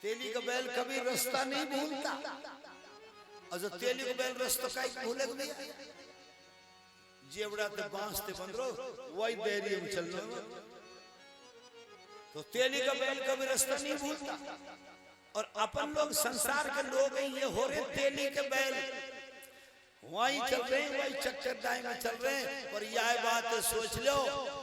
तेली का बैल कभी रास्ता नहीं भूलता। और जो तेली को बैल रास्ता का भूले नहीं, जेवड़ा ते बांस ते बंदरो वही बैरी में चलना। तो तेली का बैल कभी रास्ता नहीं भूलता। और अपन लोग संसार के लोग हैं, ये हो रहे तेली के बैल, वही चल रहे हैं, वही चक्करदाई में चल रहे हैं। पर यह बात सोच लो,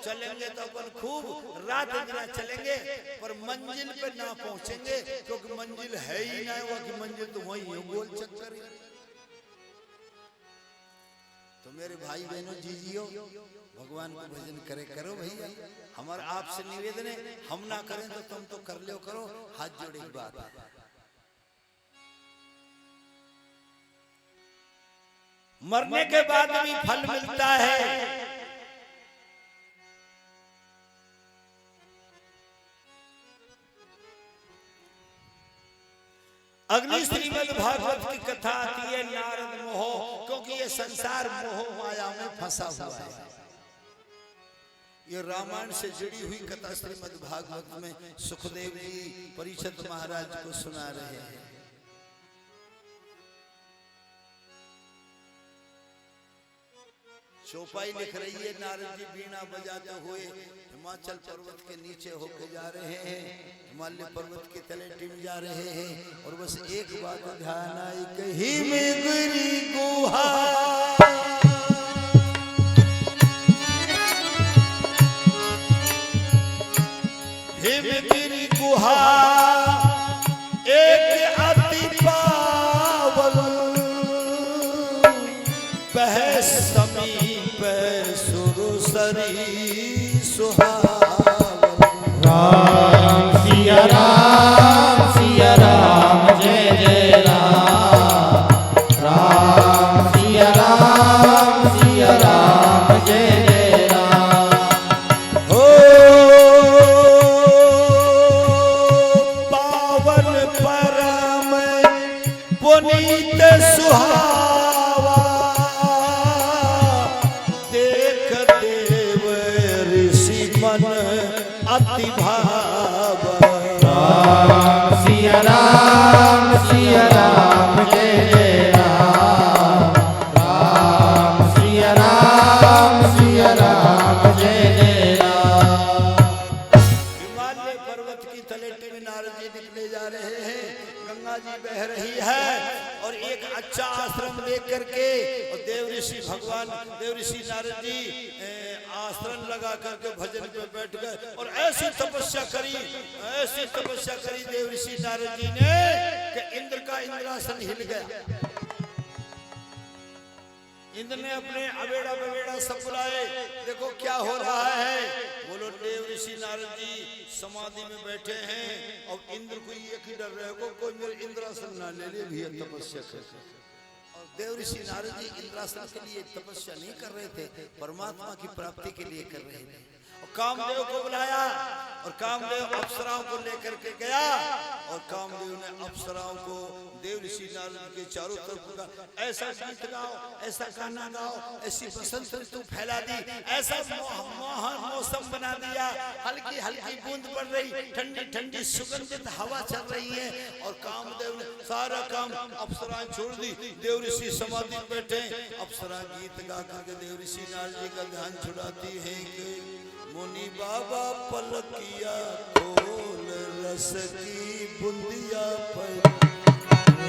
चलेंगे तो अपन खूब रात दिन चलेंगे पर मंजिल पे ना पहुंचेंगे, क्योंकि मंजिल है ही ना, वो की मंजिल तो वही है, गोल चक्कर। तो मेरे भाई बहनों जीजियो, भगवान को भजन करे करो भैया। हमारा आपसे निवेदन है, हम ना करें तो तुम तो कर लो करो। हाथ जोड़े की बात है। मरने के बाद भी फल मिलता है। अगली श्रीमद् भागवत की कथा आती है नारद मोह, क्योंकि ये संसार मोह माया में फंसा हुआ है। ये रामायण से जुड़ी हुई कथा श्रीमद् भागवत में सुखदेव जी परीक्षित महाराज को सुना रहे हैं। चौपाई लिख रही है, नारद जी बीणा बजाते हुए हिमाचल पर्वत के नीचे होके जा रहे हैं, हिमालय पर्वत के तले टिम जा रहे हैं, और बस एक बात ध्यान आई, कहीं में गिरी गुहा, हिमगिरी गुहा एक अति पावन, बह समीप सुरसरी सुहावन। राम सिया राम जय जय राम, राम सिया राम जय जय राम। हो पावन परम पुनीत सुहावा, देख देव ऋषि मन अति भाव। राम सिया राम जय जय राम, राम सिया राम जय जय राम। हिमालय पर्वत की तलेटी में नारद जी निकले जा रहे हैं, गंगा जी बह रही है, और एक अच्छा आश्रम लेकर करके, और देव ऋषि भगवान देव ऋषि नारद जी आश्रम लगा करके भजन पे बैठ गए, और ऐसी तपस्या करी देव ऋषि नारद जी ने कि इंद्र का इंद्रासन हिल गया। इंद्र ने अपने अवेड़ा बवेड़ा सब बुलाए, देखो क्या हो रहा है। बोलो देव ऋषि नारद जी समाधि में बैठे हैं, और इंद्र को एक ही डर रहे को कोई मेरे इंद्रासन ना ले ले, भी तपस्या कर। और देव ऋषि नारद जी इंद्रासन के लिए तपस्या नहीं कर रहे थे, परमात्मा की प्राप्ति के लिए कर रहे थे। और कामदेव को बुलाया, और कामदेव अप्सराओं को लेकर के गया, और कामदेव ने अप्सराओं को देव ऋषि नारद के चारों तरफ का ऐसा गीत गाओ, ऐसा गाना गाओ, ऐसी बसंत ऋतु फैला दी, ऐसा मौसम बना दिया, हल्की हल्की बूंद पड़ रही, ठंडी ठंडी सुगंधित हवा चल रही है, और कामदेव ने सारा काम अप्सराएं छोड़ दी, देव ऋषि समाधि में बैठे। अप्सरा गीत गा करके देव ऋषि नारद जी का ध्यान छुड़ाती है कि मुनि बाबा पलकिया खोल, रस की बूंदिया पर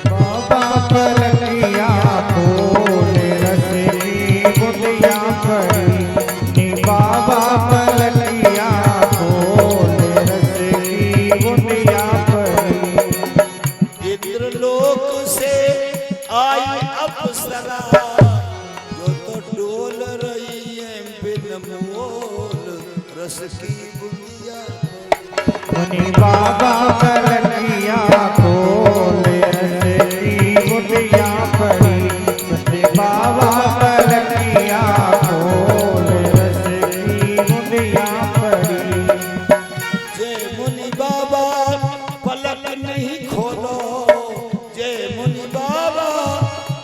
बाबा पलकिया खोल, रस की बूंदिया पड़ी। बाबा पलकिया खोल, रस की बूंदिया पड़ी। इंद्रलोक से आई अप्सरा, जो तो डोल रही है बिन मोल, रस की बूंदिया मुनि बाबा पलकिया खोल, रस की बूंदिया पड़ी। बाबा पलकिया खोल, रस की बूंदिया पड़ी। जय मुनि बाबा पलक नहीं खोलो, जय मुनि बाबा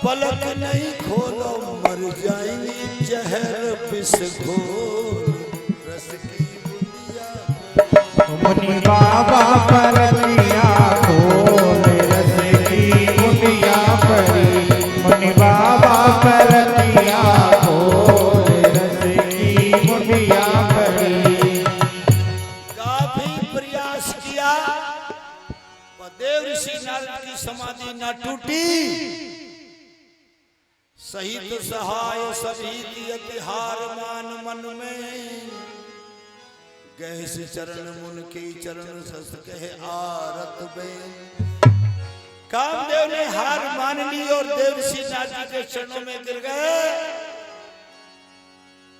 पलक नहीं खोलो, मर जाएंगे जहर पिस घोल, रस की बूंदिया। मुनि बाबा पलकिया खोल, रस की बूंदिया पड़ी। मुनि बाबा पलकिया खोल, रस की बूंदिया पड़ी। काफी प्रयास किया, पर देव ऋषि नारद की समाधि न टूटी। सही तो सहाय सभी अति हार मान मन में, गह से चरण मुन के चरण सस कहे आरत बेन। कामदेव ने हार मान ली, और देव ऋषि नारद जी के चरणों में गिर गए,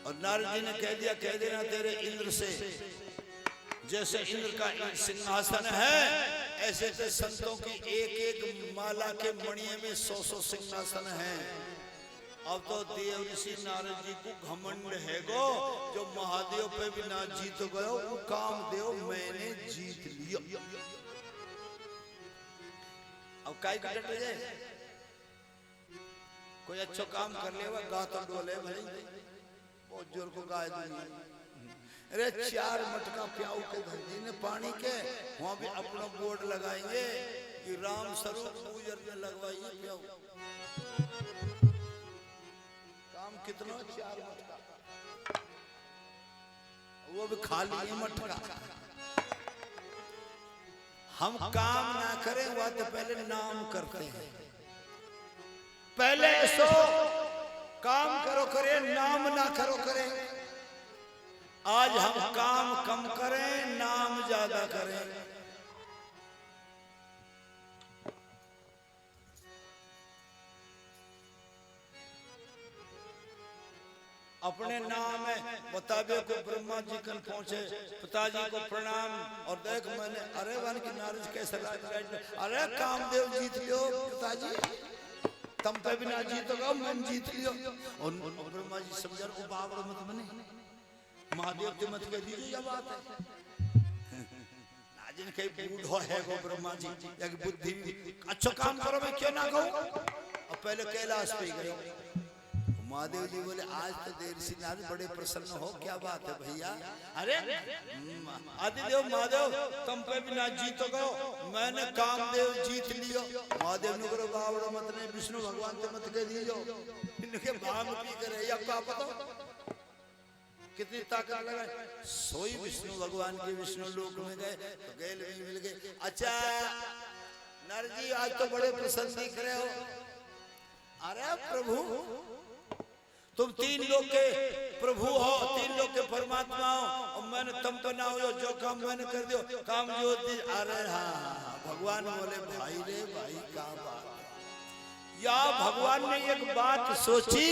और नारद जी ने कह देना तेरे इंद्र से, जैसे इंद्र का सिंहासन है, ऐसे ऐसे संतों की एक एक माला के मणिये में 100 सिंहासन है। अब तो देव ऋषि नारद जी को घमंड है गो, जो महादेव पे भी ना जीत गयो, वो कामदेव मैंने जीत लिया। अब काई का डट जाए, कोई अच्छा काम कर ले गा तो डोले भाई, बहुत जोर को गाय दुनिया। अरे 4 मटका प्याऊ के धरती ने पानी के, वहां भी अपना बोर्ड लगाएंगे कि राम स्वरूप पूजर में लगवाइए प्याऊ। काम कितना 4 मटका, वो भी खाली है मटका। हम काम ना करें वह तो पहले नाम करते हैं, पहले ऐसो काम करो करे, नाम ना करो करे। आज हम काम कम करें, नाम ज्यादा करें। अपने नाम है बताबे को ब्रह्मा जी कन पहुंचे, पिताजी को प्रणाम और देख मैंने, अरे वन की नाराज कैसे अरे कामदेव जीत लियो पिताजी, तुम पे भी ना जीतोगा मैं जीत लियो। और ब्रह्मा जी समझा को बाबड़ मत बने, महादेव के मत कह दीजिए यह बात है। नाजिन कहीं बूढ़ो है वो ब्रह्मा जी, एक बुद्धि अच्छा काम करो मैं क्यों ना कहूं। और पहले कैलाश पे गए, महादेव जी बोले आज तो देर से नारद बड़े प्रसन्न हो, क्या बात है भैया। अरे आदिदेव महादेव तुम पे भी ना जीतोगे, मैंने कामदेव जीत लियो। महादेव ने करो बावड़ो मत ने, विष्णु भगवान से मत कह दीजो, इनके भांग पी करे या क्या पता कितनी ताकत लगा। सोई विष्णु भगवान के विष्णु लोक में गए तो गैल भी मिल गए। अच्छा नारद जी आज तो बड़े प्रसन्न दिख रहे हो। अरे प्रभु तुम 3 लोग के प्रभु हो, 3 लोग के परमात्मा हो, और मैंने तुम तो ना हो, जो काम मैंने कर दियो काम जो दी। अरे हाँ भगवान बोले भाई रे भाई क्या बात है। या भगवान ने एक बात सोची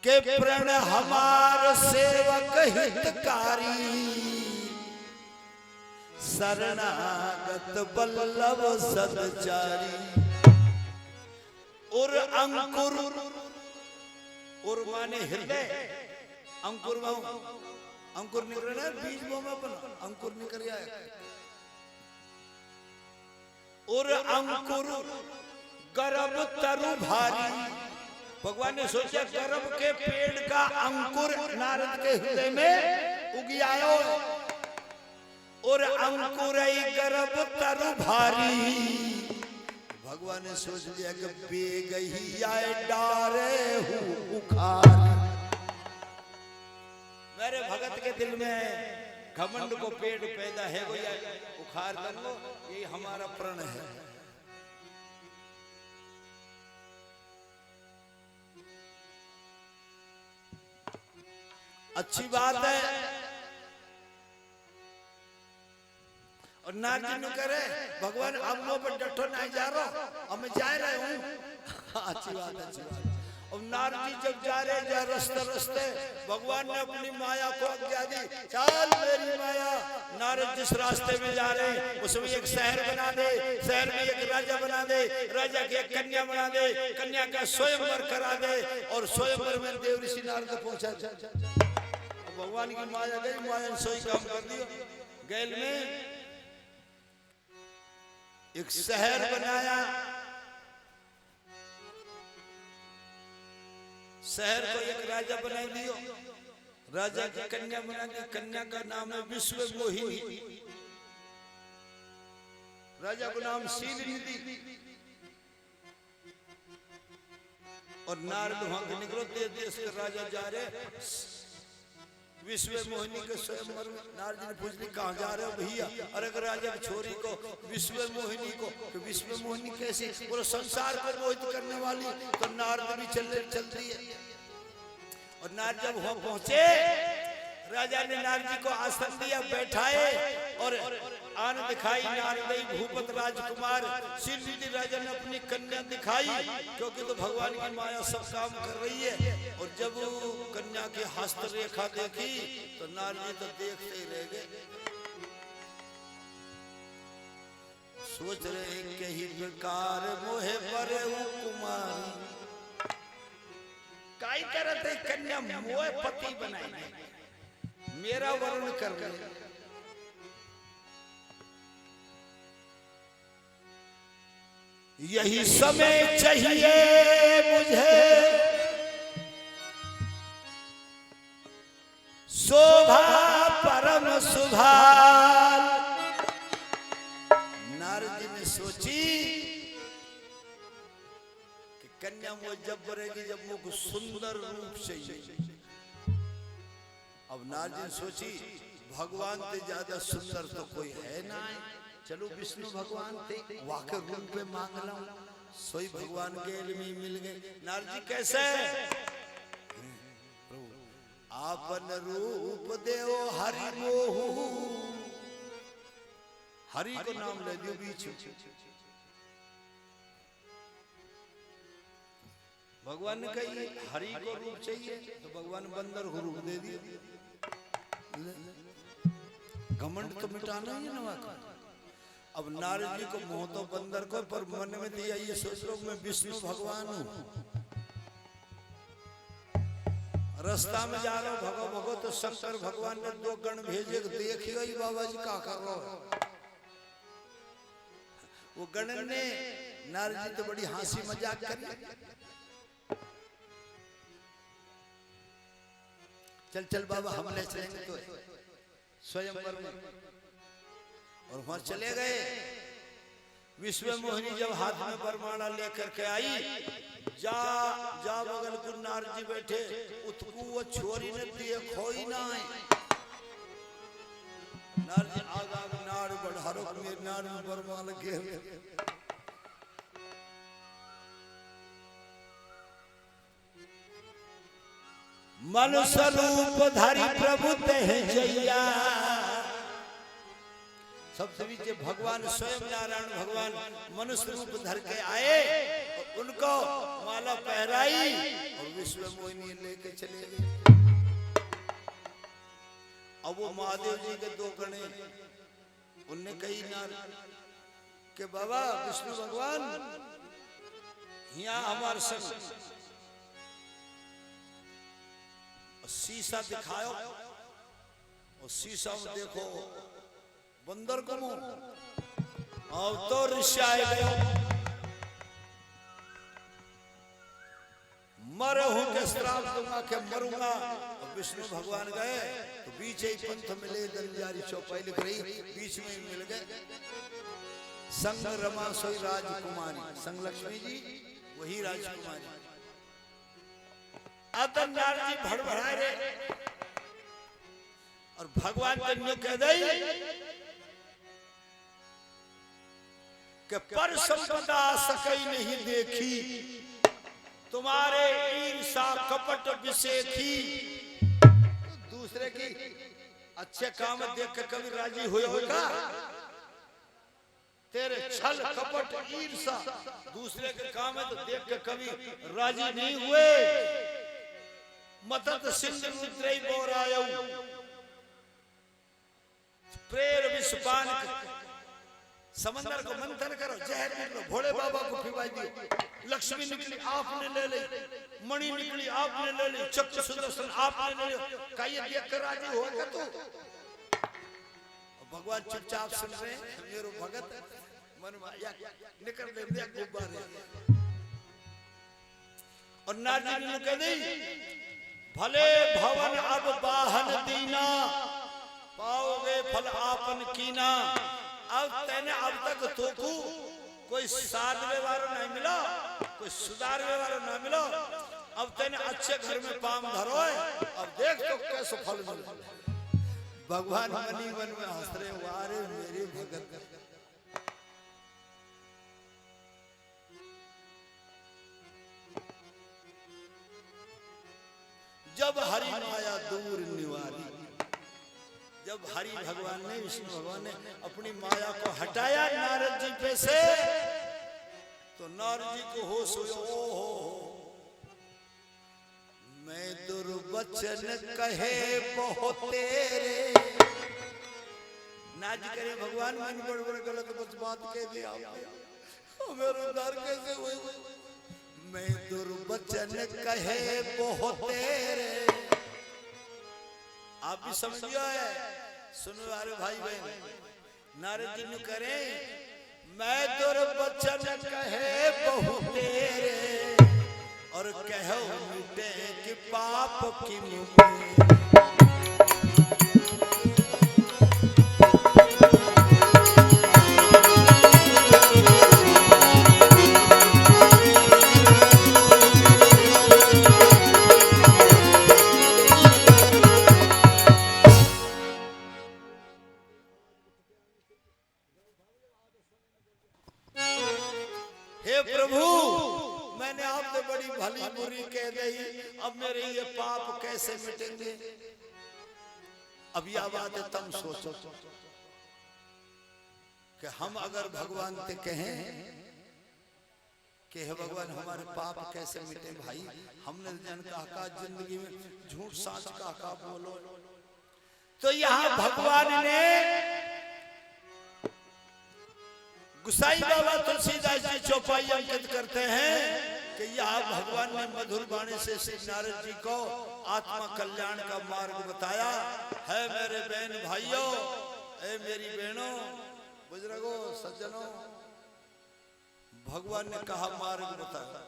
के प्रण हमार सेवक हितकारी, शरणागत बल्लभ सदचारी। और अंकुर, और माने हृदय, अंकुर अंकुर निकल रहा है बीज में अपन अंकुर निकल आया। और अंकुर गर्भ तरु भारी, भगवान ने सोचा गर्भ के पेड़ का अंकुर नारद के हृदय में उग आयो। और अंकुर गर्भ तरु भारी, भगवान ने सोच लिया कि बेगही आए डारे हूँ उखाड़। मेरे भगत के दिल में घमंड को पेड़ पैदा है वो या उखाड़ दो, ये हमारा प्रण है। अच्छी बात है। और नारद जी करे भगवान अब नो पर डटो नहीं जा रहा, अब मैं जा रहा हूँ। अच्छी बात है, अच्छी बात। और नारद जी जब जा रहे जा रास्ते रास्ते भगवान ने अपनी माया को आज्ञा दी, चल मेरी माया नारद जिस रास्ते में जा रहे हैं उसमें एक शहर बना दे, शहर में एक राजा बना दे, राजा की एक कन्या बना दे, कन्या का स्वयंवर करा दे। और स्वयंवर में देव ऋषि नारद पहुंचा। भगवान की माया गई, माया ने सोई काम कर दिया। गैल में एक शहर बनाया, शहर को एक राजा बना दियो, राजा की कन्या बना दी, कन्या का नाम है विश्व मोहिनी, राजा को नाम शीलनिधि। और नारद वहां के निकलो, देश के राजा जा रहे विश्व मोहिनी के स्वयंवर में। नारद जी ने पूछ ली कहाँ जा रहे हो भैया। अरे राजा की छोरी को विश्व मोहिनी को, तो विश्व मोहिनी कैसी, पूरे संसार को मोहित करने वाली। तो नारद भी चलती है। और नारद जब वहां पहुंचे, राजा ने नारद जी को आसन दिया, बैठाए और आन दिखाई। नारद भूपत राजकुमार शीलनिधि राजा ने अपनी कन्या दिखाई, क्योंकि तो भगवान की माया सब काम कर रही है। और जब कन्या की हस्त रेखा देखी तो नारद जी तो देखते ही रह गए। सोच रहे के ही प्रकार मोहे पर कुमारी, काई करत है कन्या मोह पति बनाई, मेरा वर्ण कर रहे। यही समय चाहिए मुझे, शोभा परम सुभाल। नारद जी ने सोची कि कन्या वो जब बनेगी जब मुझको सुंदर रूप चाहिए। अब नारद जी ने सोची भगवान से ज्यादा सुंदर तो कोई है ना, चलो विष्णु भगवान थे वाके रूप पे मांग लो, सोई भगवान के इल्म मिल गए। नारद जी कैसे आपन रूप देव हरि मोहू, हरि को नाम ले दियो बीच। भगवान ने कही हरि को रूप चाहिए तो भगवान बंदर को रूप दे दिया। घमंड तो मिटाना ही ना वाका। अब नारद जी को मोह तो बंदर को, पर मन में दिया ये सोच लो मैं विष्णु भगवान हूं। रास्ता में जा रहा हूं भगो भगो तो शंकर भगवान ने दो गण भेजे, देखिए ही बाबा जी क्या कर रहा है। वो गण ने नारद जी तो बड़ी हंसी मजाक करी। चल चल बाबा हम ले चलेंगे तो स्वयंवर में। और वहां चले गए। विश्व मोहिनी जब हाथ में वरमाला लेकर के आई, जा जा बगल को नारद जी बैठे, उतकू वो छोरी ने देखो ही ना है। नारद जी आगा नाड़ बढ़ारो मेरे नाड़ में वरमाला के मन स्वरूप धारी प्रभु ते जैया। सबसे नीचे भगवान स्वयं नारायण भगवान मनुष्य रूप धर के आए और उनको माला पहराई और विश्व मोहिनी लेके चले गए। अब वो महादेव जी के दो गणे उनने कही नार के बाबा विष्णु भगवान यहाँ हमारे संग शीशा दिखाओ और शीशा में देखो बंदर को मुंह। अब तो ऋषि आए गए, मरे हूं के श्राप दूंगा के मरूंगा। और विष्णु भगवान गए तो बीच ही पंथ मिले, दंजारी चौपाई लिख रही बीच में मिल गए। संग रमा सोई राजकुमारी, संग लक्ष्मी जी वही राजकुमारी। अतः नारद जी भड़बड़ाए रे और भगवान ने कह दई कि पर संपदा सकई नहीं देखी, तुम्हारे ईर्षा कपट विषेखी। दूसरे की अच्छे काम देख कर कभी राजी हुए होगा? तेरे छल कपट ईर्षा दूसरे के काम है तो देख के कभी राजी नहीं हुए। मतत सिंधु रुद्रई बोरायऊ, प्रेर विषपान, समंदर को मंथन करो जहर निकलो, भोले बाबा को पिवाई दियो। लक्ष्मी निकली आपने ले ली, मणि निकली आपने ले ली, चक्र सुदर्शन आपने ले लिया। क्या ये देख कर राजी होगा तू? भगवान चुपचाप सुन रहे हैं, मेरो भगत मन माया निकल दे गुब्बारे। और नारद जी ने कह दी भले भवन अब बाहन दीना, पाओगे फल आपन कीना। अब तेने अब तक तोकू कोई साध व्यवहार नहीं मिला, कोई सुधार व्यवहार नहीं मिला। अब तेने अच्छे घर में पाम धरो है, अब देख तो कैसे फल मिला। भगवान मनी मन में हंस रहे, वारे मेरे भगत। जब हरि माया दूर निवारी, जब हरि भगवान ने विष्णु भगवान ने अपनी माया को हटाया नारद जी पे से, तो नारद जी को होश हुआ, ओहो मैं दुर्वचन कहे बहुत तेरे। नाज करे भगवान मैंने बड़े बड़े गलत बात कह दिया, मेरा उद्धार कैसे हुए? मैं दुर्वचन कहे बहुत तेरे। आप भी समझिए, सुनो यारे भाई बहन, नारद जी ने करे मैं दुर्वचन कहे बहु तेरे और कहो मिटे कि पाप की मुझे। हे प्रभु, मैंने आपसे बड़ी भली बुरी कह दी, अब मेरे ये पाप कैसे मिटेंगे? अब यह बात है, तुम सोचो कि हम अगर भगवान से कहें कि हे भगवान हमारे पाप कैसे मिटे? भाई हमने जन कहा जिंदगी में झूठ साच कहा बोलो, तो यहाँ भगवान ने गुसाई बाबा तुलसीदास जी चौपाई अंकित करते हैं कि यह भगवान ने मधुर वाणी से श्री नारद जी को आत्मा कल्याण का मार्ग बताया है। मेरे बहन भाइयों, ए मेरी बहनों, बुजुर्गों, सज्जनों, भगवान ने कहा मार्ग बताया।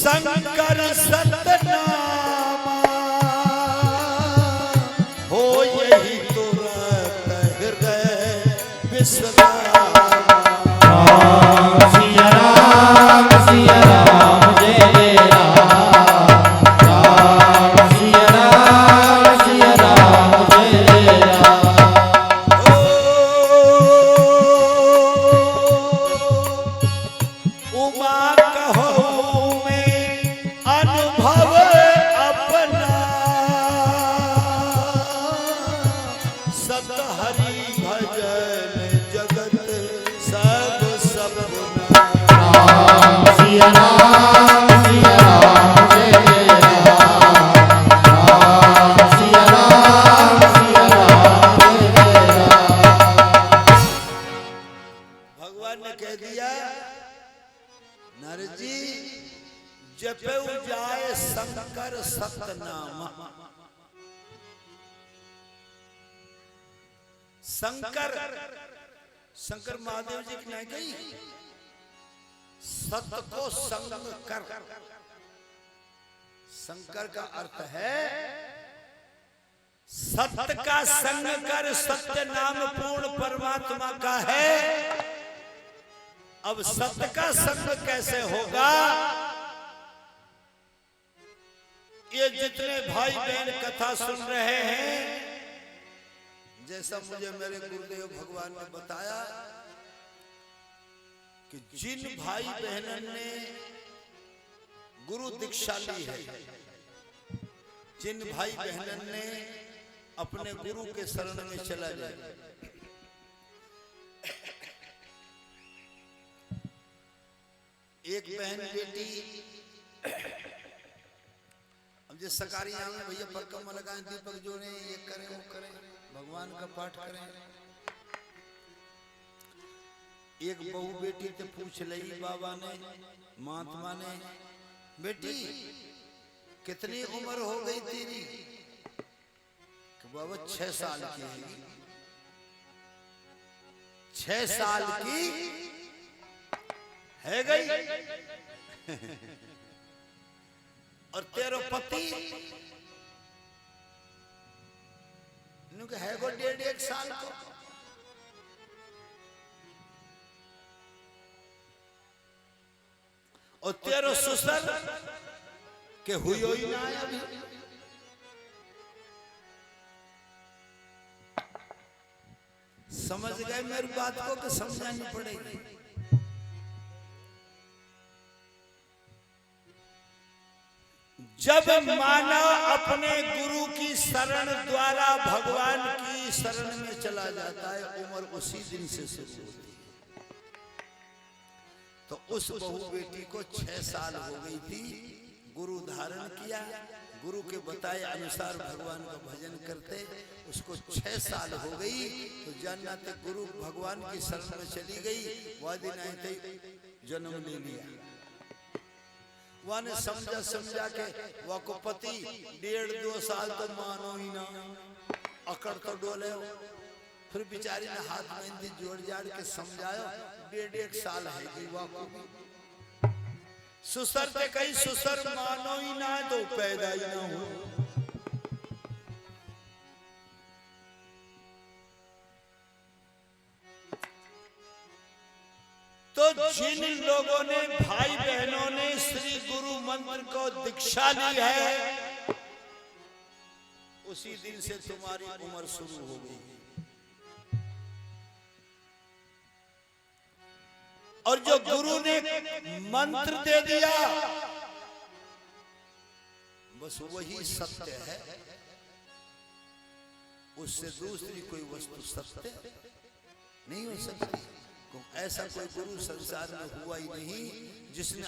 शंकर सतनामा हो यही तुरंत हृदय विश्रामा। सिया राम जय जय राम, राम सिया राम जय जय राम। उमा कहो अनुभव अपना, सत हरि भजन जगत सब सपना। राम सिया राम जय जय राम, राम सिया राम जय जय राम। भगवान ने कह दिया नारद जी, जपऊ जाए शंकर सतनामा। शंकर महादेव जी की नहीं गई, सत को संग कर। शंकर का अर्थ है सत्य का संग कर, सत्य नाम पूर्ण परमात्मा का है। अब सत्य का संग कैसे होगा? ये जितने भाई बहन कथा सुन रहे हैं, जैसा मुझे मेरे गुरुदेव भगवान ने बताया कि जिन भाई बहनों ने गुरु दीक्षा ली है, जिन भाई बहनों ने अपने गुरु के शरण में चला जाए, एक बहन बेटी अब जिस सकारी आंगन भैया परकम लगाए, दीपक जोड़े, ये करें वो करें, भगवान का पाठ करें। एक बहू बेटी से पूछ लगी बाबा ने, महात्मा ने, बेटी कितनी उम्र हो गई तेरी? कि बाबा 6 साल की है। 6 साल की है गई और तेरो पति है को 1.5 साल को। और तेरो ससुर के हुई ही ना है अभी। समझ गए मेरी बात को कि समझानी पड़ेगी? जब मानव अपने गुरु की शरण द्वारा भगवान की शरण में चला जाता है, उम्र उसी दिन से शुरू होती है। तो उस बहू बेटी को 6 साल हो गई थी, गुरु धारण किया, गुरु के बताए अनुसार भगवान का भजन करते, उसको 6 साल हो गई तो जानना थे गुरु भगवान की शरण में चली गई। वह दिन आए थे जन्म ले लिया। वह ने समझा के वह को पति 1.5-2 साल तो मानो ही ना, अकड़ तो डोले हो। फिर बेचारी ने हाथ मेहंदी जोड़ जाड़ के समझायो, 1.5 साल है कि वह को सुसर ते कहीं सुसर मानो ही ना तो पैदा ही ना हो। तो जिन लोगों ने भाई बहनों ने श्री गुरु मंत्र को दीक्षा ली है, उसी दिन से तुम्हारी उम्र शुरू हो गई। और जो गुरु ने मंत्र दे दिया बस वही सत्य है, उससे दूसरी कोई वस्तु सत्य नहीं हो सकती। ऐसा कोई गुरु संसार में हुआ ही नहीं जिसने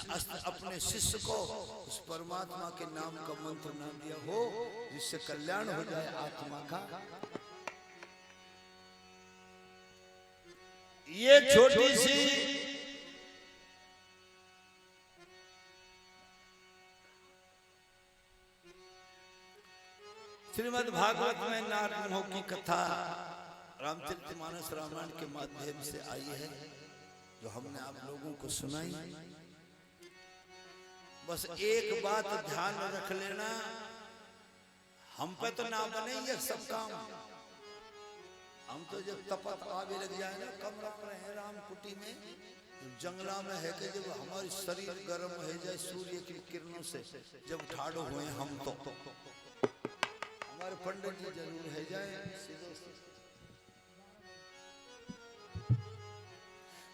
अपने शिष्य को उस परमात्मा के नाम का मंत्र ना दिया हो जिससे कल्याण हो जाए आत्मा का। ये छोटी सी श्रीमद् भागवत में नारद की कथा रामचरितमानस रामायण के माध्यम से आई है, जो हमने आप लोगों को सुनाई। बस एक बात ध्यान रख लेना, हम पे तो ना बने ये सब काम। हम तो जब तपत आगे लग जाए ना, कमरा पर है राम कुटी में, जंगला में है कि जब हमारी शरीर गर्म हो जाए सूर्य की किरणों से, जब ठाड़ो हुए हम तो हमारे पंडित जी जरूर है जाए।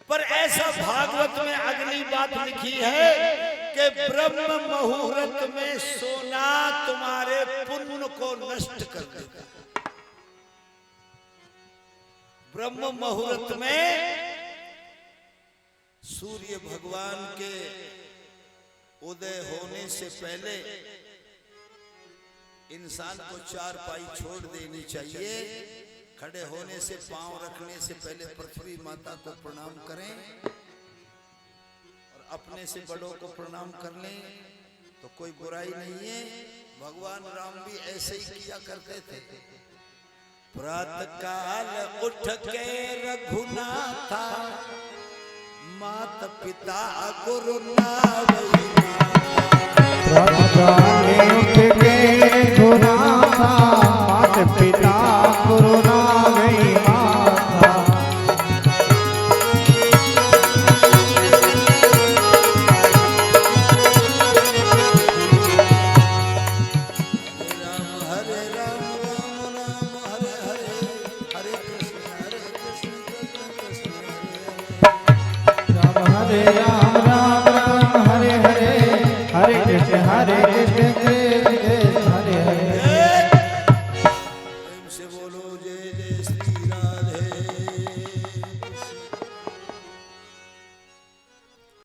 पर ऐसा भागवत में अगली बात लिखी है कि ब्रह्म मुहूर्त में सोना तुम्हारे पुण्य को नष्ट कर देगा। ब्रह्म मुहूर्त में सूर्य भगवान के उदय होने से पहले इंसान को 4 पाई छोड़ देनी चाहिए। खड़े होने से, पांव रखने से पहले पृथ्वी माता को प्रणाम करें और अपने से बड़ों को प्रणाम कर लें तो कोई बुराई नहीं है। भगवान राम भी ऐसे ही किया करते थे। प्रातः काल उठ के रघुनाथा, माता पिता गुरु नावई। माता पिता गुरु नावई माता। हरे राम राम राम हरे हरे, हरे कृष्ण कृष्ण कृष्ण राम हरे राम राम राम हरे हरे, हरे कृष्ण कृष्ण हरे हरे। से बोलो जय जय श्री राधे।